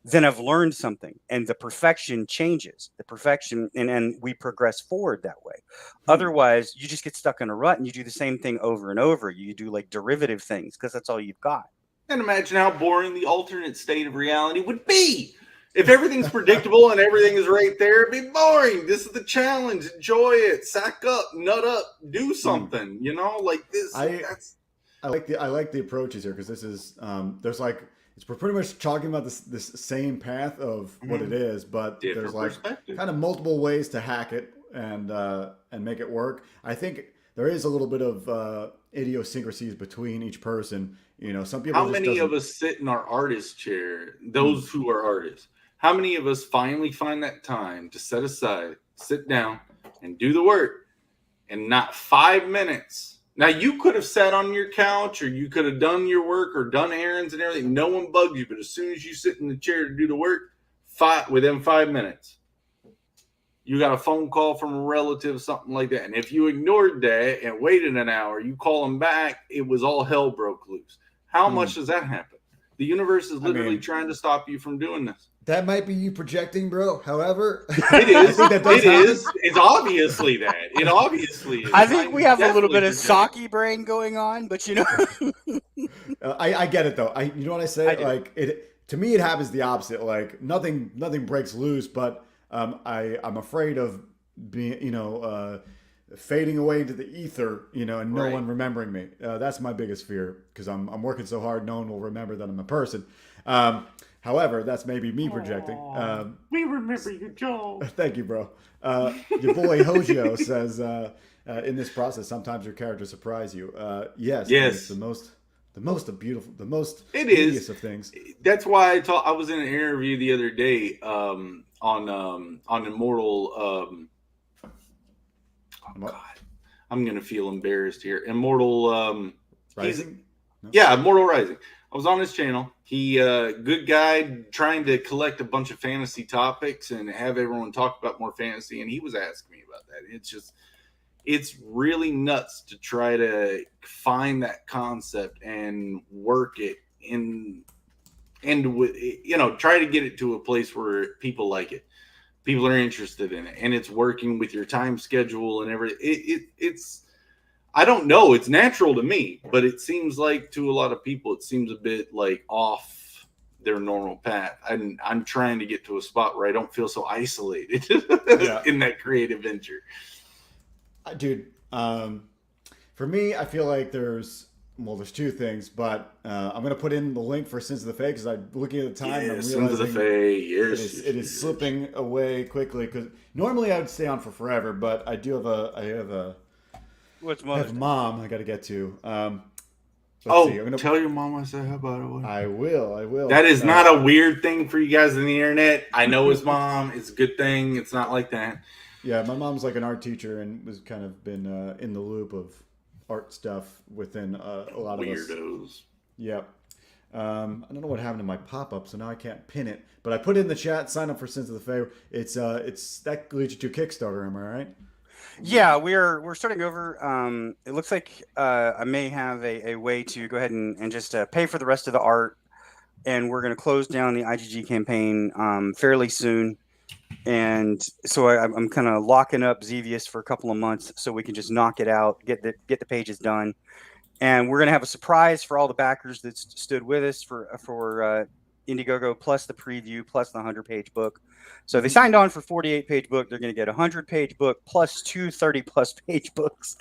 then I've learned something and the perfection changes. The perfection and we progress forward that way. Otherwise, you just get stuck in a rut and you do the same thing over and over. You do like derivative things because that's all you've got. And imagine how boring the alternate state of reality would be. If everything's predictable and everything is right there, it'd be boring. This is the challenge. Enjoy it. Sack up, nut up, do something, like this. I like the approaches here because this is there's like we're pretty much talking about this same path of what it is, but there's like kind of multiple ways to hack it and make it work. I think there is a little bit of idiosyncrasies between each person. Some people. How many of us sit in our artist chair? Those who are artists. How many of us finally find that time to set aside, sit down, and do the work, and not 5 minutes, Now, you could have sat on your couch, or you could have done your work or done errands and everything. No one bugged you. But as soon as you sit in the chair to do the work, within 5 minutes, you got a phone call from a relative, something like that. And if you ignored that and waited an hour, you call them back, it was all hell broke loose. How much does that happen? The universe is literally trying to stop you from doing this. That might be you projecting, bro. However, it is. It's obviously that. It obviously is. I think we have a little bit of Saki brain going on, but you know, I get it though. You know what I say? I to me, it happens the opposite. Like nothing breaks loose, but I'm afraid of being, fading away into the ether, and no one remembering me. That's my biggest fear because I'm working so hard, no one will remember that I'm a person. However, that's maybe me projecting. We remember you, Joel. Thank you, bro. Your boy Hojo says, in this process, sometimes your characters surprise you. Yes. It's the most beautiful, the most hideous of things. That's why I was in an interview the other day on Immortal. Oh God, I'm gonna feel embarrassed here. Immortal Rising. Immortal Rising. I was on his channel. He good guy trying to collect a bunch of fantasy topics and have everyone talk about more fantasy. And he was asking me about that. It's really nuts to try to find that concept and work it in, and try to get it to a place where people like it. People are interested in it, and it's working with your time schedule and everything. It's I don't know. It's natural to me, but it seems like to a lot of people, it seems a bit like off their normal path. I'm trying to get to a spot where I don't feel so isolated in that creative venture. Dude, for me, I feel like there's two things, but I'm going to put in the link for Sins of the Fae because I'm looking at the time and I'm realizing Sins of the Fae, it is slipping away quickly because normally I would stay on for forever, but I have a mom I got to get to. Tell your mom I said hi, by the way. I will. That is not a weird thing for you guys on the internet. I know his mom. It's a good thing. It's not like that. Yeah, my mom's like an art teacher and was kind of been in the loop of art stuff within a lot of weirdos. Yep. I don't know what happened to my pop-up, so now I can't pin it. But I put it in the chat. Sign up for Sins of the Fae. It's that leads you to Kickstarter. Am I right? Yeah, we're starting over. It looks like I may have a way to go ahead and just pay for the rest of the art, and we're going to close down the IGG campaign fairly soon. And so I'm kind of locking up Xevious for a couple of months so we can just knock it out, get the pages done, and we're going to have a surprise for all the backers that stood with us for Indiegogo, plus the preview, plus the 100-page book. So they signed on for 48-page book. They're going to get a 100-page book plus two 30-plus page books.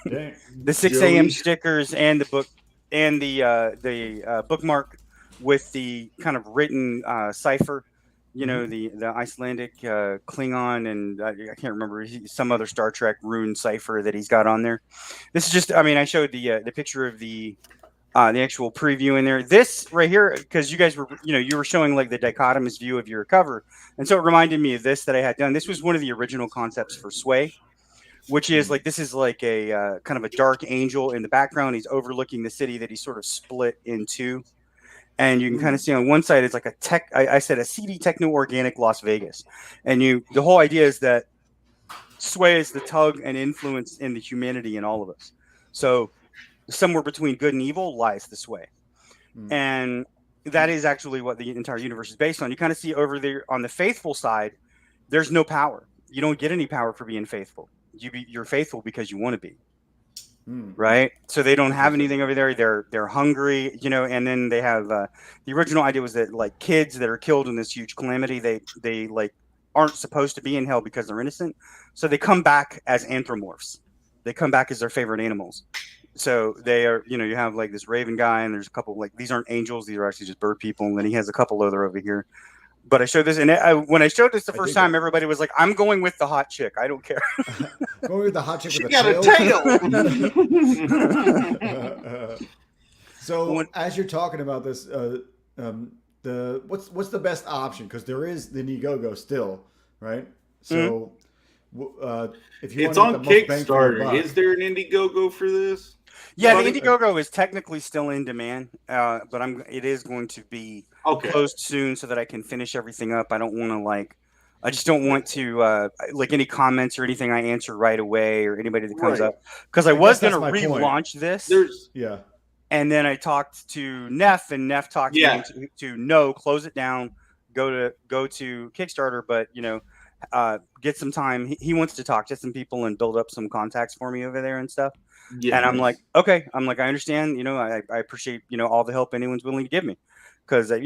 The 6 a.m. stickers and the book and the bookmark with the kind of written cipher. The Icelandic Klingon and I can't remember some other Star Trek rune cipher that he's got on there. This is just, I showed the picture of the actual preview in there. This right here, because you guys were, you were showing like the dichotomous view of your cover. And so it reminded me of this that I had done. This was one of the original concepts for Sway, which is like, this is like a kind of a dark angel in the background. He's overlooking the city that he sort of split in two. And you can kind of see on one side, it's like I said, a seedy techno-organic Las Vegas. And the whole idea is that Sway is the tug and influence in the humanity in all of us. So somewhere between good and evil lies the Sway. And that is actually what the entire universe is based on. You kind of see over there on the faithful side, there's no power. You don't get any power for being faithful. You're faithful because you want to be. Right, so they don't have anything over there. They're hungry, and then they have the original idea was that like kids that are killed in this huge calamity, they like aren't supposed to be in hell because they're innocent, so they come back as anthropomorphs. They come back as their favorite animals. So they are, you have like this raven guy, and there's a couple like these aren't angels; these are actually just bird people. And then he has a couple other over here. But I showed this, and when I showed this the first time, everybody was like, "I'm going with the hot chick. I don't care." Going with the hot chick. She with got a tail. So as you're talking about this, what's the best option? Because there is the Indiegogo still, right? So if you it's want on Kickstarter. Is there an Indiegogo for this? Yeah, the Indiegogo is technically still in demand, but it is going to be closed soon so that I can finish everything up. I don't want to I just don't want to any comments or anything I answer right away or anybody that comes up, because I was going to relaunch this. And then I talked to Neff, and Neff talked me to no, close it down, go to Kickstarter, but get some time. He wants to talk to some people and build up some contacts for me over there and stuff. Yeah. And I'm like, okay. I understand. I appreciate all the help anyone's willing to give me, because I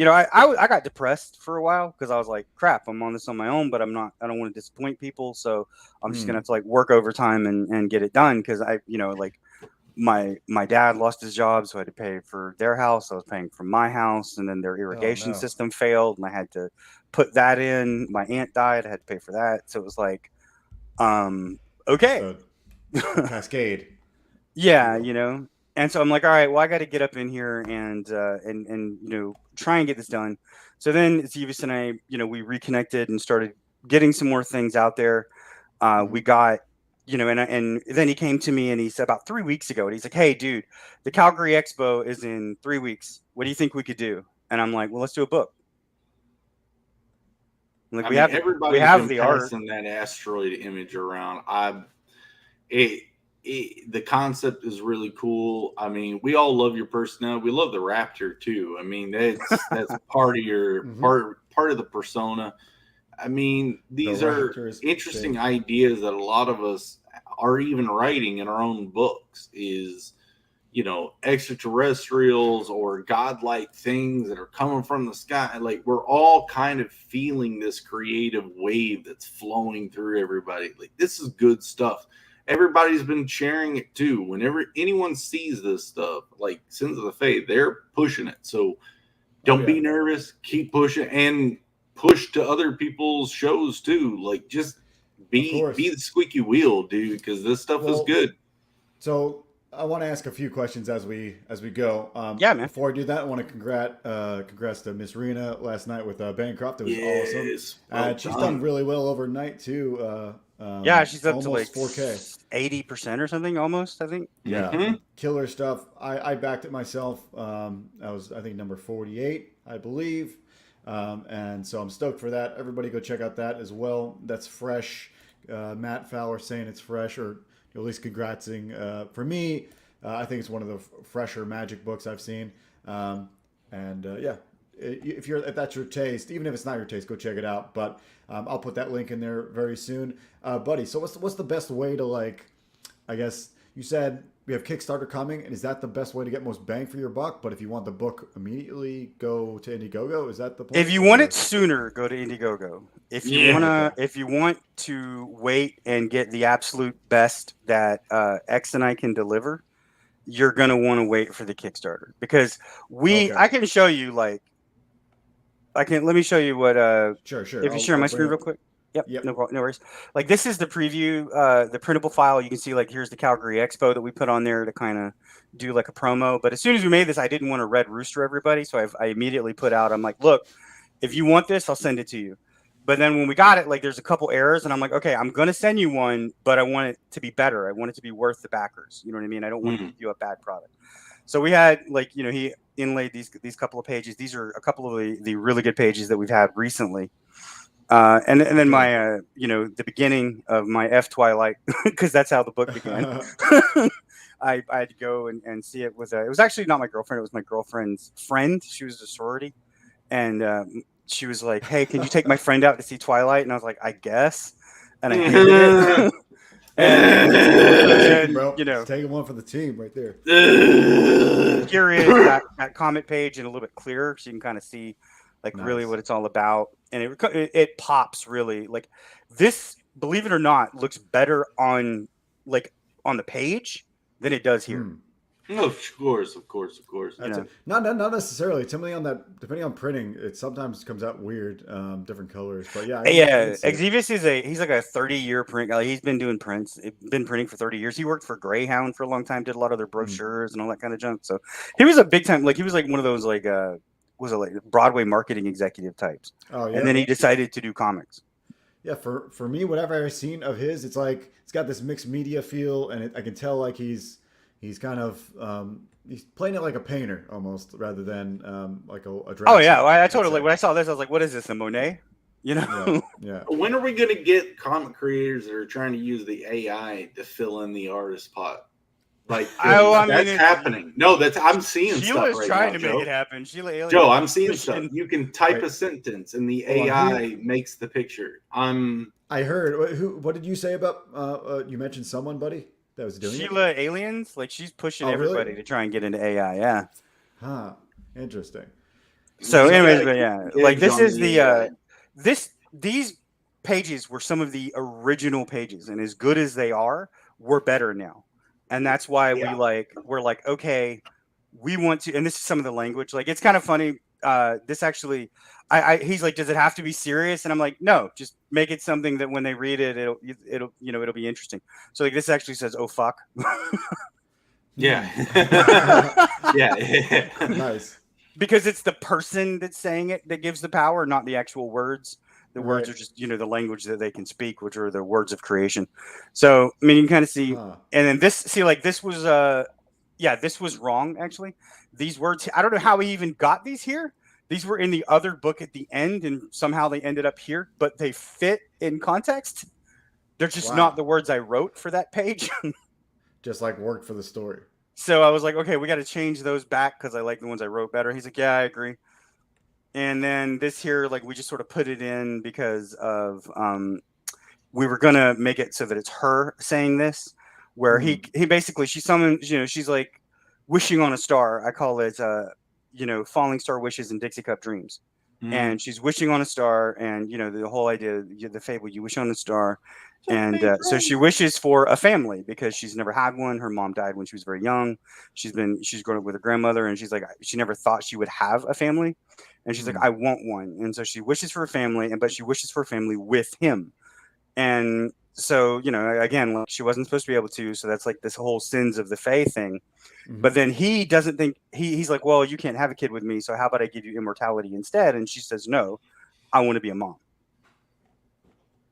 got depressed for a while because I was like, crap, I'm on this on my own, but I don't want to disappoint people, so I'm just gonna have to work overtime and get it done, because my dad lost his job, so I had to pay for their house. I was paying for my house, and then their irrigation system failed, and I had to put that in. My aunt died, I had to pay for that. So it was like, okay. Cascade. Yeah, and so I'm like, all right, well, I got to get up in here and try and get this done. So then Zevis and I, we reconnected and started getting some more things out there. We got, and then he came to me and he said about 3 weeks ago, and he's like, hey, dude, the Calgary Expo is in 3 weeks. What do you think we could do? And I'm like, well, let's do a book. Like, we have the art and that asteroid image around. The concept is really cool. I mean, we all love your personality. We love the Raptor too. I mean, that's part of your part of the persona. I mean, these are interesting ideas that a lot of us are even writing in our own books. Is extraterrestrials or godlike things that are coming from the sky. Like, we're all kind of feeling this creative wave that's flowing through everybody. Like, this is good stuff. Everybody's been sharing it too. Whenever anyone sees this stuff, like Sins of the FAE, they're pushing it. So don't be nervous. Keep pushing and push to other people's shows too. Like, just be the squeaky wheel, dude, because this stuff is good. So I want to ask a few questions as we go. Yeah, man. Before I do that, I want to congrats to Miss Rena last night with Bancroft. It was awesome. She's done really well overnight too. She's up to like 4K, 80% or something almost, I think. Yeah, killer stuff. I backed it myself. I think number 48, I believe. And so I'm stoked for that. Everybody go check out that as well. That's fresh. Matt Fowler saying it's fresh, or at least congratsing. For me, I think it's one of the fresher Magic books I've seen. If that's your taste, even if it's not your taste, go check it out. But I'll put that link in there very soon, buddy. So what's the best way to, I guess you said we have Kickstarter coming, and is that the best way to get most bang for your buck? But if you want the book immediately, go to Indiegogo. Is that the plan? If you want it sooner, go to Indiegogo. If you want to wait and get the absolute best that X and I can deliver, you're gonna want to wait for the Kickstarter, because I can show you let me show you what sure. If you share my screen real quick. Yep. No worries. Like, this is the preview, the printable file. You can see, here's the Calgary Expo that we put on there to kind of do a promo. But as soon as we made this, I didn't want to red rooster everybody, so I immediately put out, I'm like, look, if you want this, I'll send it to you. But then when we got it, there's a couple errors, and I'm like, okay, I'm gonna send you one, but I want it to be better. I want it to be worth the backers. You know what I mean? I don't want to give you a bad product. So we had he inlaid these couple of pages. These are a couple of the really good pages that we've had recently. And then my the beginning of my F Twilight, because that's how the book began. I had to go and see it with it was actually not my girlfriend, it was my girlfriend's friend. She was a sorority, and she was like, hey, can you take my friend out to see Twilight? And I was like, I guess. And I hated it. And, bro, taking one for the team right there. Here is that comment page and a little bit clearer, so you can kind of see really what it's all about. And it pops really. This, believe it or not, looks better on the page than it does here. Of course. Not necessarily. Depending on printing, it sometimes comes out weird, different colors. But Xevious he's like a 30-year print guy. He's been doing prints. Been printing for 30 years. He worked for Greyhound for a long time. Did a lot of their brochures and all that kind of junk. So he was a big time. He was one of those Broadway marketing executive types. Oh yeah. And then he decided to do comics. yeah, for me, whatever I've seen of his, it's like it's got this mixed media feel, and I can tell like he's kind of he's playing it like a painter almost, rather than like a draftsman. Oh yeah, well, I totally. When I saw this, I was like, "What is this? A Monet?" You know? Yeah. When are we going to get comic creators that are trying to use the AI to fill in the artist spot? Like, that's happening. No, I'm seeing Sheila's stuff right trying now, to Joe. make it happen. Joe, I'm seeing stuff. You can type a sentence, and the AI makes the picture. I heard. What did you say about? You mentioned someone, buddy, that was doing Sheila Aliens. Like, she's pushing everybody to try and get into AI. Yeah. Huh. Interesting. So, anyways, but yeah, like this is the these pages were some of the original pages, and as good as they are, we're better now. And that's why we're like, okay, we want to, and this is some of the language. Like, it's kind of funny. This actually, he's like, does it have to be serious? And I'm like, no, just make it something that when they read it, it'll be interesting. So like, this actually says, oh fuck. Yeah. Yeah. Nice. Because it's the person that's saying it that gives the power, not the actual words. The words are just, the language that they can speak, which are the words of creation. So, I mean, you can kind of see, and then this was, this was wrong, actually. These words, I don't know how he even got these here. These were in the other book at the end, and somehow they ended up here, but they fit in context. They're just not the words I wrote for that page. Just like worked for the story. So I was like, okay, we got to change those back because I like the ones I wrote better. He's like, yeah, I agree. And then this here, like, we just sort of put it in because of we were gonna make it so that it's her saying this, where he basically, she's someone, she's like wishing on a star. I call it falling star wishes and Dixie Cup dreams. And she's wishing on a star, and the whole idea, the fable, you wish on a star. And so she wishes for a family because she's never had one. Her mom died when she was very young. She's grown up with her grandmother, and she's like, she never thought she would have a family. And she's like, I want one. And so she wishes for a family, but she wishes for a family with him. And so, again, like, she wasn't supposed to be able to. So that's like this whole sins of the FAE thing. But then he doesn't think, he's like, well, you can't have a kid with me. So how about I give you immortality instead? And she says, no, I want to be a mom.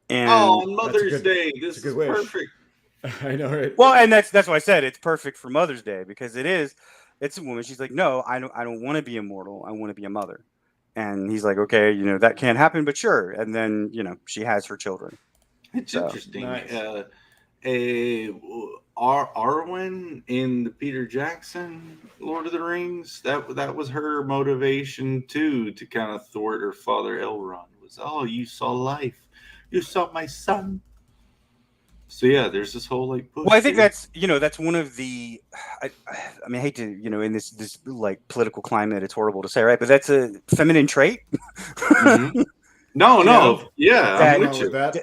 And on Mother's Day, this is perfect. I know, right? Well, and that's why I said it's perfect for Mother's Day, because it's a woman. She's like, no, I don't want to be immortal. I want to be a mother. And he's like, okay, that can't happen, but sure. And then, she has her children. It's interesting. Nice. Arwen in the Peter Jackson Lord of the Rings, that was her motivation too, to kind of thwart her father Elrond. Was, you saw life. You saw my son. So yeah, there's this whole like push. Well, I think that's one of the I mean, I hate to, in this like political climate, it's horrible to say, right? But that's a feminine trait. No. Yeah.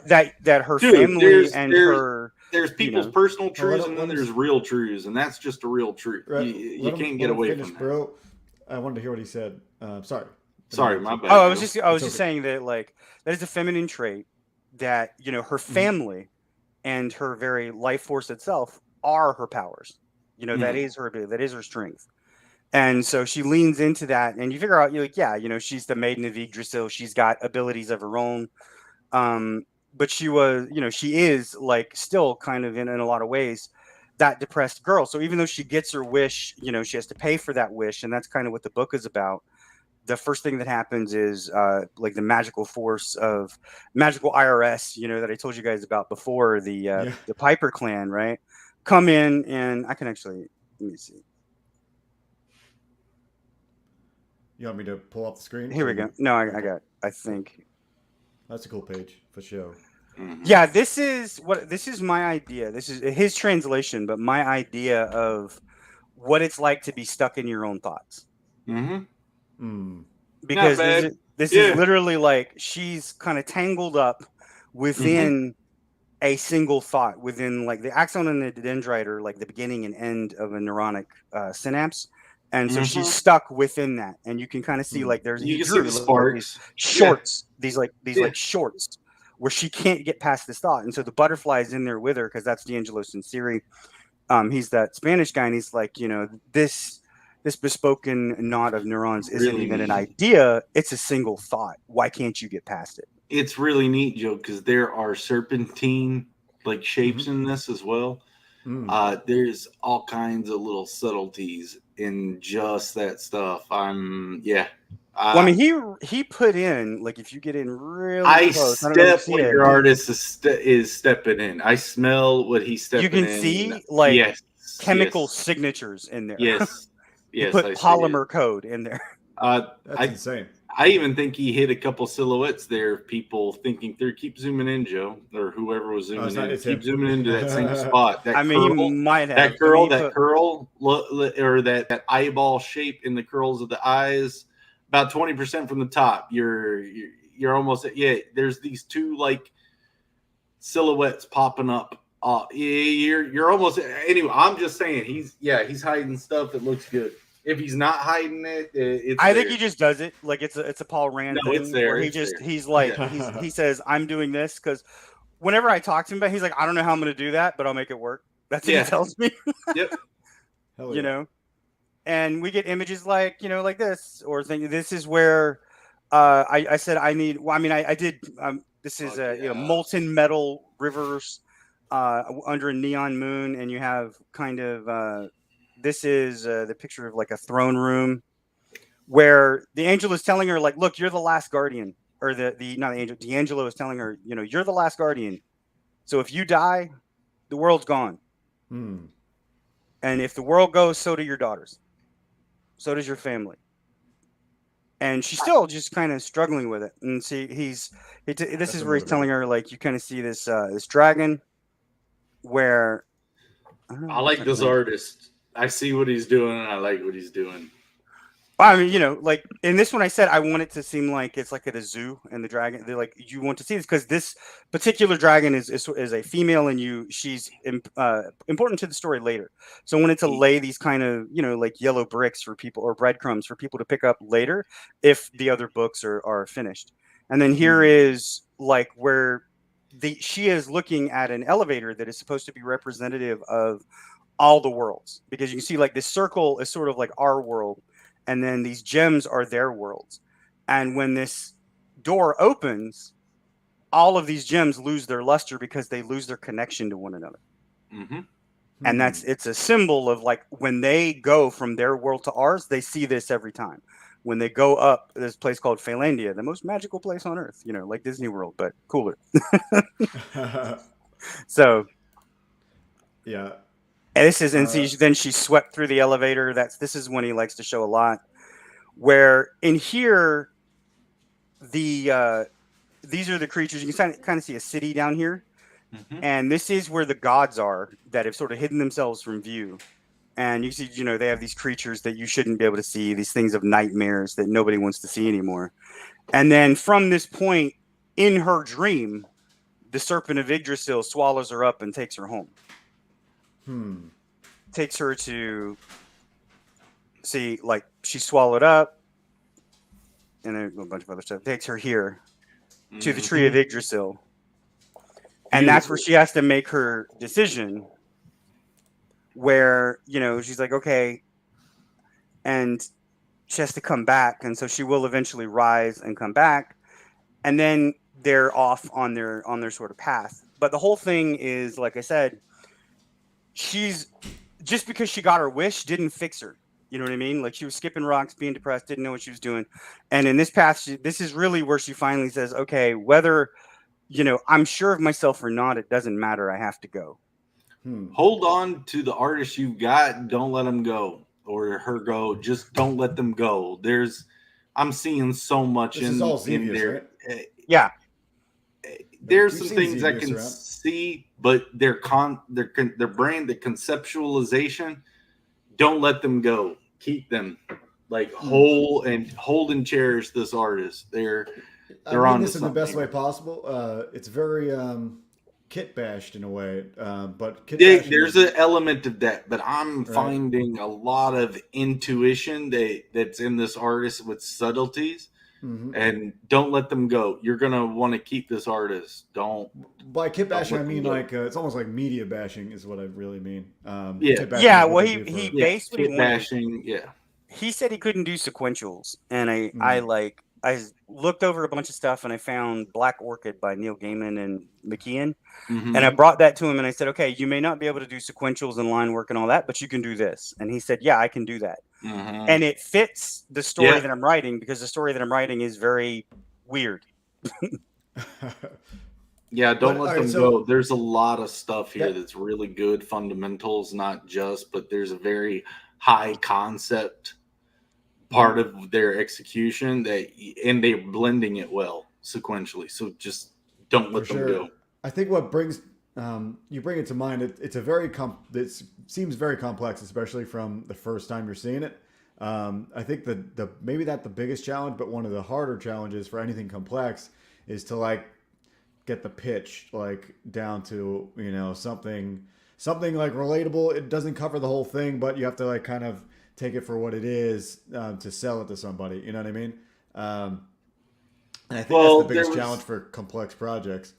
That her family and her, there's people's personal truths, and then there's real truths, and that's just a real truth. Right. You can't get away from that. Bro, I wanted to hear what he said. Sorry, my bad. Oh, I was just saying that, like, that is a feminine trait that, her family and her very life force itself are her powers. That is her strength. And so she leans into that, and you figure out, you're like, she's the maiden of Yggdrasil. She's got abilities of her own. But she is like still kind of in a lot of ways that depressed girl. So even though she gets her wish, she has to pay for that wish. And that's kind of what the book is about. The first thing that happens is like the magical force of magical IRS, that I told you guys about before, the Piper clan, right? Come in, and I can actually, let me see. You want me to pull up the screen? Here we go. No, I think. That's a cool page for sure. Yeah, this is my idea. This is his translation, but my idea of what it's like to be stuck in your own thoughts. Because this is literally like she's kind of tangled up within a single thought, within like the axon and the dendrite are like the beginning and end of a neuronic synapse. And so she's stuck within that, and you can kind of see like you can see the sparks, shorts, these like shorts, where she can't get past this thought, and so the butterfly is in there with her because that's D'Angelo Sinceri. He's that Spanish guy, and he's like, this bespoken knot of neurons isn't even an idea; it's a single thought. Why can't you get past it? it's really neat, Joe, because there are serpentine like shapes in this as well. There's all kinds of little subtleties in just that stuff. Well, I mean, he put in, like, if you get in really close, I don't know if you see what it. your artist is stepping in. I smell what he's stepping in. You can see like chemical signatures in there. Yes, he put polymer code in there. That's insane. I even think he hit a couple silhouettes there. People thinking through. Keep zooming in, Joe, or whoever was zooming in. Keep zooming into that same spot. That curl, he might have that curl, or that eyeball shape in the curls of the eyes. About 20% from the top. You're almost there's these two like silhouettes popping up. You're almost anyway. I'm just saying he's hiding stuff that looks good. If he's not hiding it, I think he just does it. Like it's a Paul Rand thing. It's there. Where he's like he says I'm doing this because whenever I talk to him about, he's like I don't know how I'm going to do that, but I'll make it work. That's what he tells me. Yep. You know, and we get images like like this or thing. This is where I said I need. Well, I mean I did. This is molten metal rivers under a neon moon, and you have kind of. This is the picture of like a throne room where the angel is telling her like, look, you're the last guardian, or not the angel. D'Angelo is telling her, you're the last guardian. So if you die, the world's gone. And if the world goes, so do your daughters. So does your family. And she's still just kind of struggling with it. And see, this is where he's telling her like, you kind of see this this dragon where I like this artist. I see what he's doing, and I like what he's doing. I mean, like in this one, I said I want it to seem like it's like at a zoo, and the dragon. They're like, you want to see this because this particular dragon is a female, and she's important to the story later. So I wanted to lay these kind of like yellow bricks for people or breadcrumbs for people to pick up later if the other books are finished. And then here is like where she is looking at an elevator that is supposed to be representative of all the worlds, because you can see like this circle is sort of like our world, and then these gems are their worlds. And when this door opens, all of these gems lose their luster because they lose their connection to one another. And it's a symbol of like when they go from their world to ours, they see this every time. When they go up, this place called Phalandia, the most magical place on earth, like Disney World, but cooler. So yeah. And this is, and then she swept through the elevator. This is one he likes to show a lot. Where in here, these are the creatures. You can kind of see a city down here, and this is where the gods are that have sort of hidden themselves from view. And you see, they have these creatures that you shouldn't be able to see. These things of nightmares that nobody wants to see anymore. And then from this point, in her dream, the serpent of Yggdrasil swallows her up and takes her home. Takes her to see, like, she's swallowed up, and then a bunch of other stuff. Takes her here to the tree of Yggdrasil, and that's where she has to make her decision. Where she's like, okay, and she has to come back, and so she will eventually rise and come back, and then they're off on their sort of path. But the whole thing is, like I said, she's just because she got her wish didn't fix her. You know what I mean? Like she was skipping rocks, being depressed, didn't know what she was doing. And in this path, this is really where she finally says, okay, whether, I'm sure of myself or not, it doesn't matter. I have to go. Hold on to the artist you've got. Don't let them go or her go. Just don't let them go. I'm seeing so much in there. Right? Yeah. There's some things I can see, but their brain, the conceptualization, don't let them go. Keep them like hold and cherish this artist. They're on this in the best way possible. It's very kit bashed in a way, but there's an element of that. But I'm finding a lot of intuition that's in this artist with subtleties. And don't let them go. You're gonna want to keep this artist. Don't. By kit bashing, I mean like it's almost like media bashing is what I really mean. Well, he based what he wanted. Bashing, He said he couldn't do sequentials, and I like looked over a bunch of stuff and I found Black Orchid by Neil Gaiman and McKeon. Mm-hmm. And I brought that to him and I said, okay, you may not be able to do sequentials and line work and all that, but you can do this. And he said, yeah, I can do that. Mm-hmm. And it fits the story that I'm writing, because the story that I'm writing is very weird. Yeah, don't let them go. There's a lot of stuff here that's really good. Fundamentals, not just, but there's a very high concept part of their execution and they're blending it well sequentially. So just don't let them go. I think what brings you bring it to mind. It's a very it seems very complex, especially from the first time you're seeing it. I think the maybe that's the biggest challenge, but one of the harder challenges for anything complex is to like get the pitch like down to, you know, something like relatable. It doesn't cover the whole thing, but you have to like kind of take it for what it is to sell it to somebody. You know what I mean? And I think that's the biggest challenge for complex projects.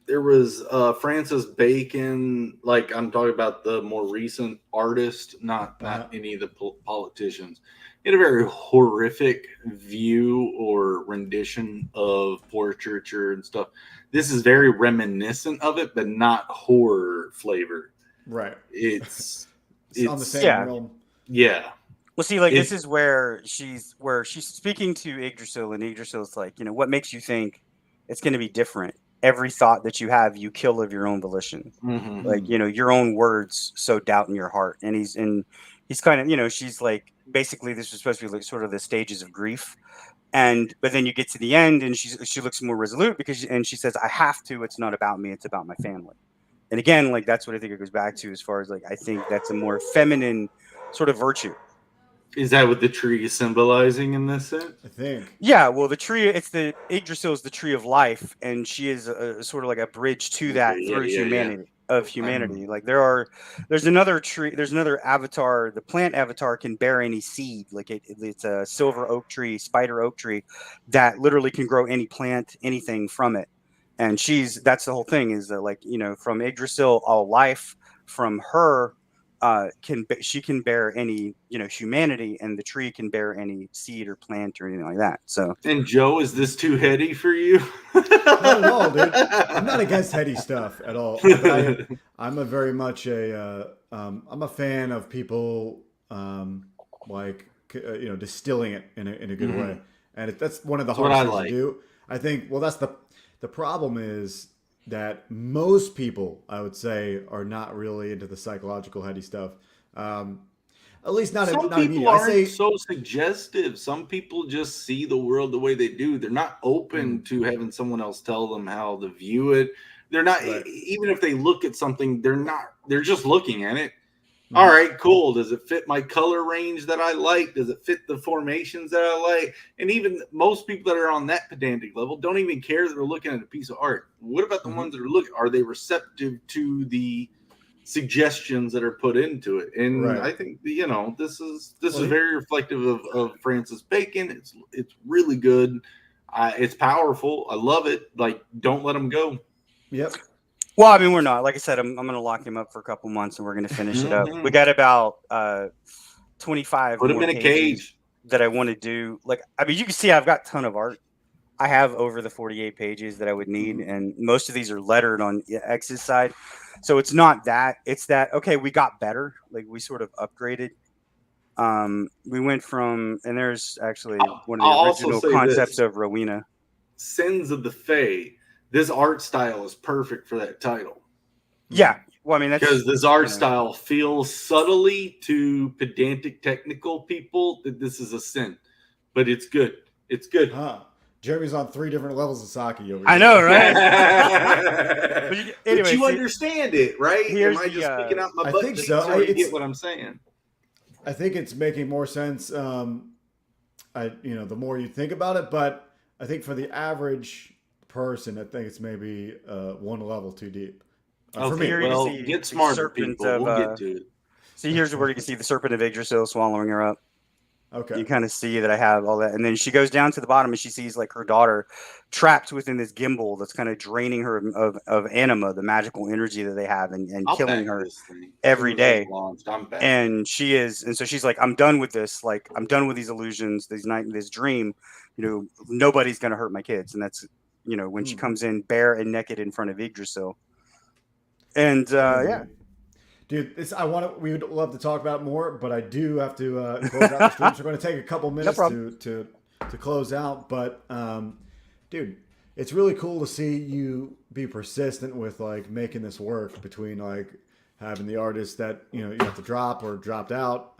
There was Francis Bacon, like I'm talking about the more recent artist, not any of the politicians. He had a very horrific view or rendition of portraiture and stuff. This is very reminiscent of it, but not horror flavor. Right. It's on the same realm. Yeah. Well, see, like this is where she's speaking to Yggdrasil, and Yggdrasil's like, you know, what makes you think it's going to be different? Every thought that you have, you kill of your own volition. Mm-hmm. Like, you know, your own words sow doubt in your heart. And he's kind of, you know, she's like, basically this was supposed to be like sort of the stages of grief. But then you get to the end and she looks more resolute because she says, I have to, it's not about me, it's about my family. And again, like, that's what I think it goes back to, as far as like, I think that's a more feminine sort of virtue. Is that what the tree is symbolizing in this sense? I think. Yeah, well, the tree, Yggdrasil is the tree of life, and she is sort of like a bridge to that through humanity. Of humanity. Like there's another tree, there's another avatar. The plant avatar can bear any seed. Like it's a silver oak tree, spider oak tree that literally can grow any plant, anything from it. And that's the whole thing, is that, like, you know, from Yggdrasil, all life from her she can bear any, you know, humanity, and the tree can bear any seed or plant or anything like that. So, and Joe, is this too heady for you? Not at all, dude. I'm not against heady stuff at all. I'm a very much I'm a fan of people like, you know, distilling it in a good way, and that's one of the hardest things to do. I think. Well, that's the problem is that most people, I would say, are not really into the psychological heady stuff. At least not. Some people aren't so suggestive. Some people just see the world the way they do. They're not open to having someone else tell them how to view it. They're not, even if they look at something, they're just looking at it. All right, cool. Does it fit my color range that I like? Does it fit the formations that I like? And even most people that are on that pedantic level don't even care that they're looking at a piece of art. What about the ones that are looking? Are they receptive to the suggestions that are put into it? And I think, you know, this is very reflective of Francis Bacon. It's really good. It's powerful. I love it. Like, don't let them go. Yep. Well, I mean, we're not. Like I said, I'm going to lock him up for a couple months, and we're going to finish it up. We got about 25 Put him in a cage that I want to do. Like, I mean, you can see I've got a ton of art. I have over the 48 pages that I would need, and most of these are lettered on X's side. So it's not that. It's that, okay, we got better. Like, we sort of upgraded. We went from, and there's actually one of the original concepts of Rowena. Sins of the FAE. This art style is perfect for that title. Yeah. Well, I mean, that's because this art style feels subtly to pedantic technical people that this is a sin, but it's good. It's good. Jeremy's on 3 different levels of sake over here. I know, right? But you understand it, right? Am I just picking out my butt? I think so. You get what I'm saying. I think it's making more sense. You know, the more you think about it, but I think for the average person, I think it's maybe 1 level too deep. For me, well, get smarter, people. We'll get to it. See, here's where you can see the serpent of Yggdrasil swallowing her up. Okay. You kind of see that I have all that. And then she goes down to the bottom and she sees like her daughter trapped within this gimbal that's kind of draining her of anima, the magical energy that they have, and killing her every day. And so she's like, I'm done with this. Like, I'm done with these illusions, this dream. Nobody's going to hurt my kids. And that's, when she comes in bare and naked in front of Yggdrasil. And yeah. Dude, we would love to talk about more, but I do have to close out the stream. So we're going to take a couple minutes to close out. But, dude, it's really cool to see you be persistent with like making this work between like having the artist that you have to drop or dropped out,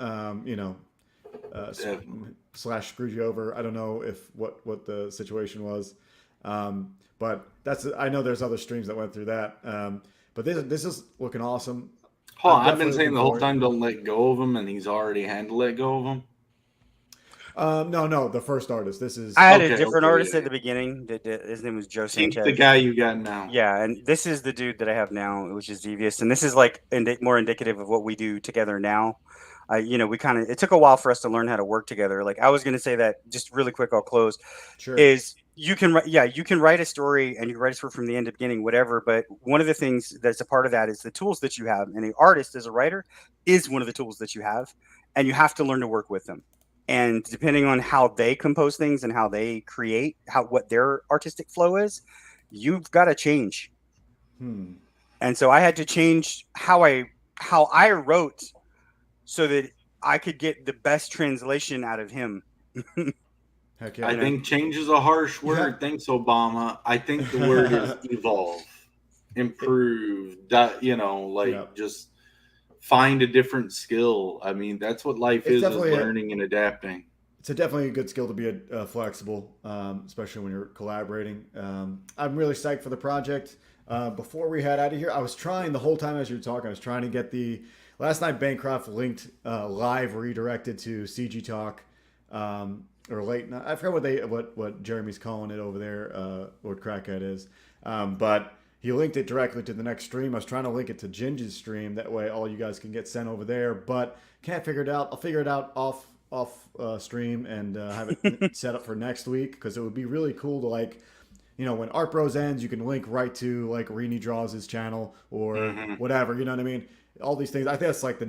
slash screwed you over. I don't know what the situation was, but I know there's other streams that went through that. But this is looking awesome. I've been saying the whole time, don't let go of him, and he's already had to let go of him. No, the first artist. I had a different artist at the beginning. His name was Joe Sanchez. The guy you got now. Yeah, and this is the dude that I have now, which is Devious, and this is like more indicative of what we do together now. It took a while for us to learn how to work together. Like I was going to say that just really quick. I'll close. Sure. You can write a story and you write a story from the end to beginning, whatever. But one of the things that's a part of that is the tools that you have. And an artist as a writer is one of the tools that you have, and you have to learn to work with them. And depending on how they compose things and how they create, what their artistic flow is, you've got to change. And so I had to change how I wrote so that I could get the best translation out of him. Heck yeah, I think change is a harsh word. Yeah. Thanks, Obama. I think the word is evolve, improve, just find a different skill. I mean, that's what life is learning and adapting. It's definitely a good skill to be flexible, especially when you're collaborating. I'm really psyched for the project. Before we head out of here, I was trying the whole time as you were talking, I was trying to get last night Bancroft linked live redirected to CG Talk. Or late night. I forgot what Jeremy's calling it over there, what Crackhead is. But he linked it directly to the next stream. I was trying to link it to Ginger's stream. That way all you guys can get sent over there. But can't figure it out. I'll figure it out off stream and have it set up for next week. Because it would be really cool to when Art Bros ends, you can link right to like Rini Draws his channel or whatever. You know what I mean? All these things. I think that's like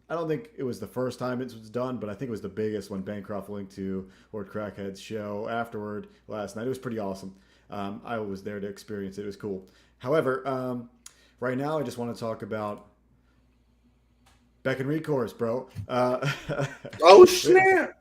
I don't think it was the first time it was done, but I think it was the biggest when Bancroft linked to Lord Crackhead's show afterward last night. It was pretty awesome. I was there to experience it. It was cool. However, right now I just want to talk about Beck and Recourse, bro. Oh, snap!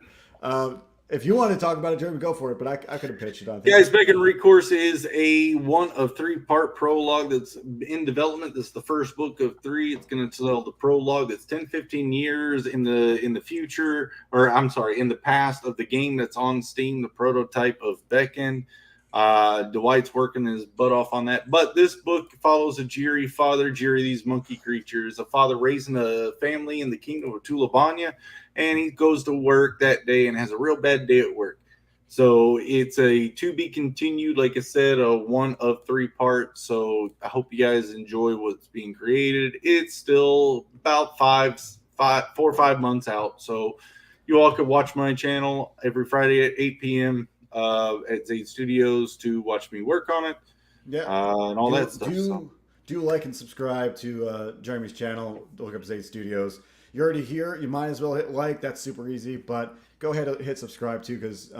If you want to talk about it, Jeremy, go for it. But I could have pitched it on. Guys, Beck and Recourse is a one of 3-part prologue that's in development. This is the first book of 3. It's going to tell the prologue that's 10-15 years in the future, or I'm sorry, in the past of the game that's on Steam, the prototype of Beckon. Dwight's working his butt off on that. But this book follows a Jiri father, these monkey creatures, a father raising a family in the kingdom of Tulabanya, and he goes to work that day and has a real bad day at work. So it's a to be continued, like I said, a one of 3 parts. So I hope you guys enjoy what's being created. It's still about 4 or 5 months out. So you all could watch my channel every Friday at 8 p.m. At Zade Studios to watch me work on it. Yeah. And all that stuff. Do like and subscribe to Jeremy's channel. Look up Zade Studios. You're already here. You might as well hit like. That's super easy. But go ahead and hit subscribe too, because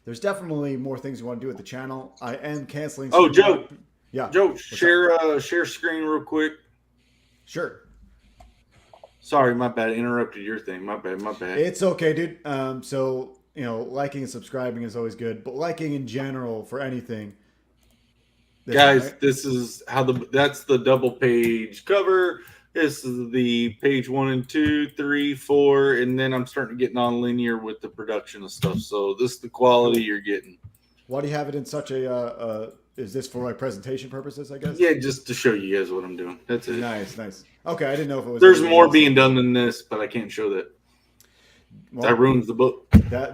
there's definitely more things you want to do with the channel. I am canceling. Oh, Joe. Yeah. Joe, share screen real quick. Sure. Sorry, my bad. Interrupted your thing. My bad. It's okay, dude. So liking and subscribing is always good, but liking in general for anything. Guys, this is that's the double page cover. This is the page 1 and 2, 3, 4, and then I'm starting to get non-linear with the production of stuff. So this is the quality you're getting. Why do you have it in such a? Is this for like presentation purposes? I guess. Yeah, just to show you guys what I'm doing. That's it. Nice. Okay, I didn't know if it was. There's more being done than this, but I can't show that. Well, that ruins the book.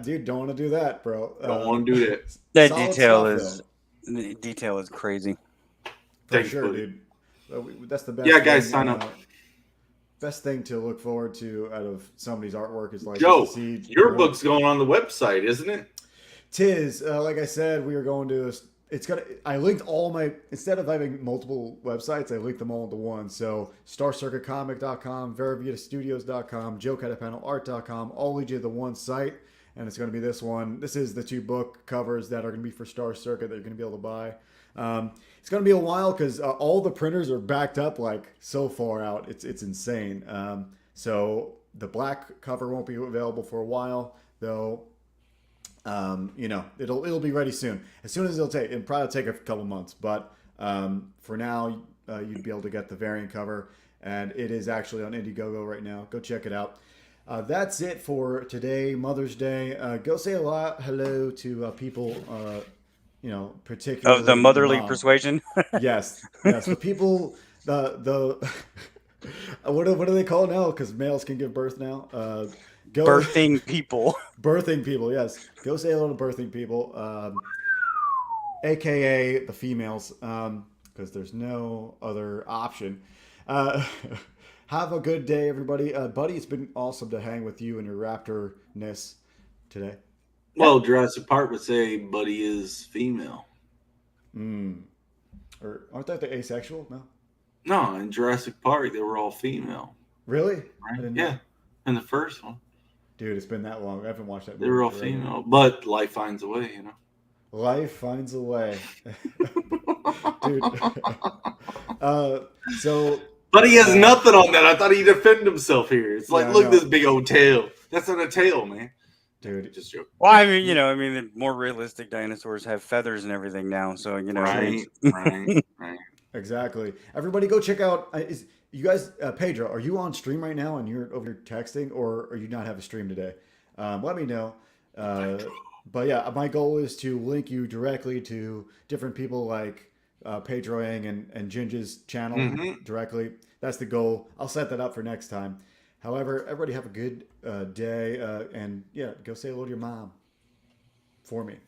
Dude, don't want to do that, bro. Don't want to do that. The detail is crazy. For sure, dude. That's the best. Yeah, guys, sign up. best thing to look forward to out of somebody's artwork is like Joe, see your book's going on the website, isn't it? Tis like I said, we are going to. It's gonna. I linked all my instead of having multiple websites, I linked them all into one. So StarCircuitComic.com, VeraVitaStudios.com, JoeCatapanoArt.com, all lead you to the one site, and it's going to be this one. This is the 2 book covers that are going to be for Star Circuit that you're going to be able to buy. It's going to be a while because all the printers are backed up like so far out. It's insane. So the black cover won't be available for a while, though. You know, it'll be ready soon. As soon as it'll probably take a couple months, but for now, you'd be able to get the variant cover, and it is actually on Indiegogo right now. Go check it out. That's it for today, Mother's Day. Go say hello to people, you know, particularly of the motherly mom. persuasion. Yes, the people, the what do they call it now? Because males can give birth now. Birthing people. Birthing people, yes. Go say hello to birthing people, aka the females, because there's no other option. Have a good day, everybody. Buddy, it's been awesome to hang with you and your raptor-ness today. Well, Jurassic Park would say Buddy is female. Or aren't they asexual? No. No, in Jurassic Park, they were all female. Really? Right? Yeah, in the first one. Dude, it's been that long. I haven't watched that movie. They were all female, but life finds a way, you know. Life finds a way. Dude. So... But he has nothing on that. I thought he'd defend himself here. It's like, yeah, look at this big old tail. That's not a tail, man. Dude, just joking. Well, I mean, you know, the more realistic dinosaurs have feathers and everything now, so you know. Right. Exactly. Everybody, go check out. You guys, Pedro, are you on stream right now and you're over here texting, or are you not have a stream today? Let me know. But yeah, my goal is to link you directly to different people like Pedro Ang and Ginger's channel directly. That's the goal. I'll set that up for next time. However, everybody have a good day, and yeah, go say hello to your mom for me.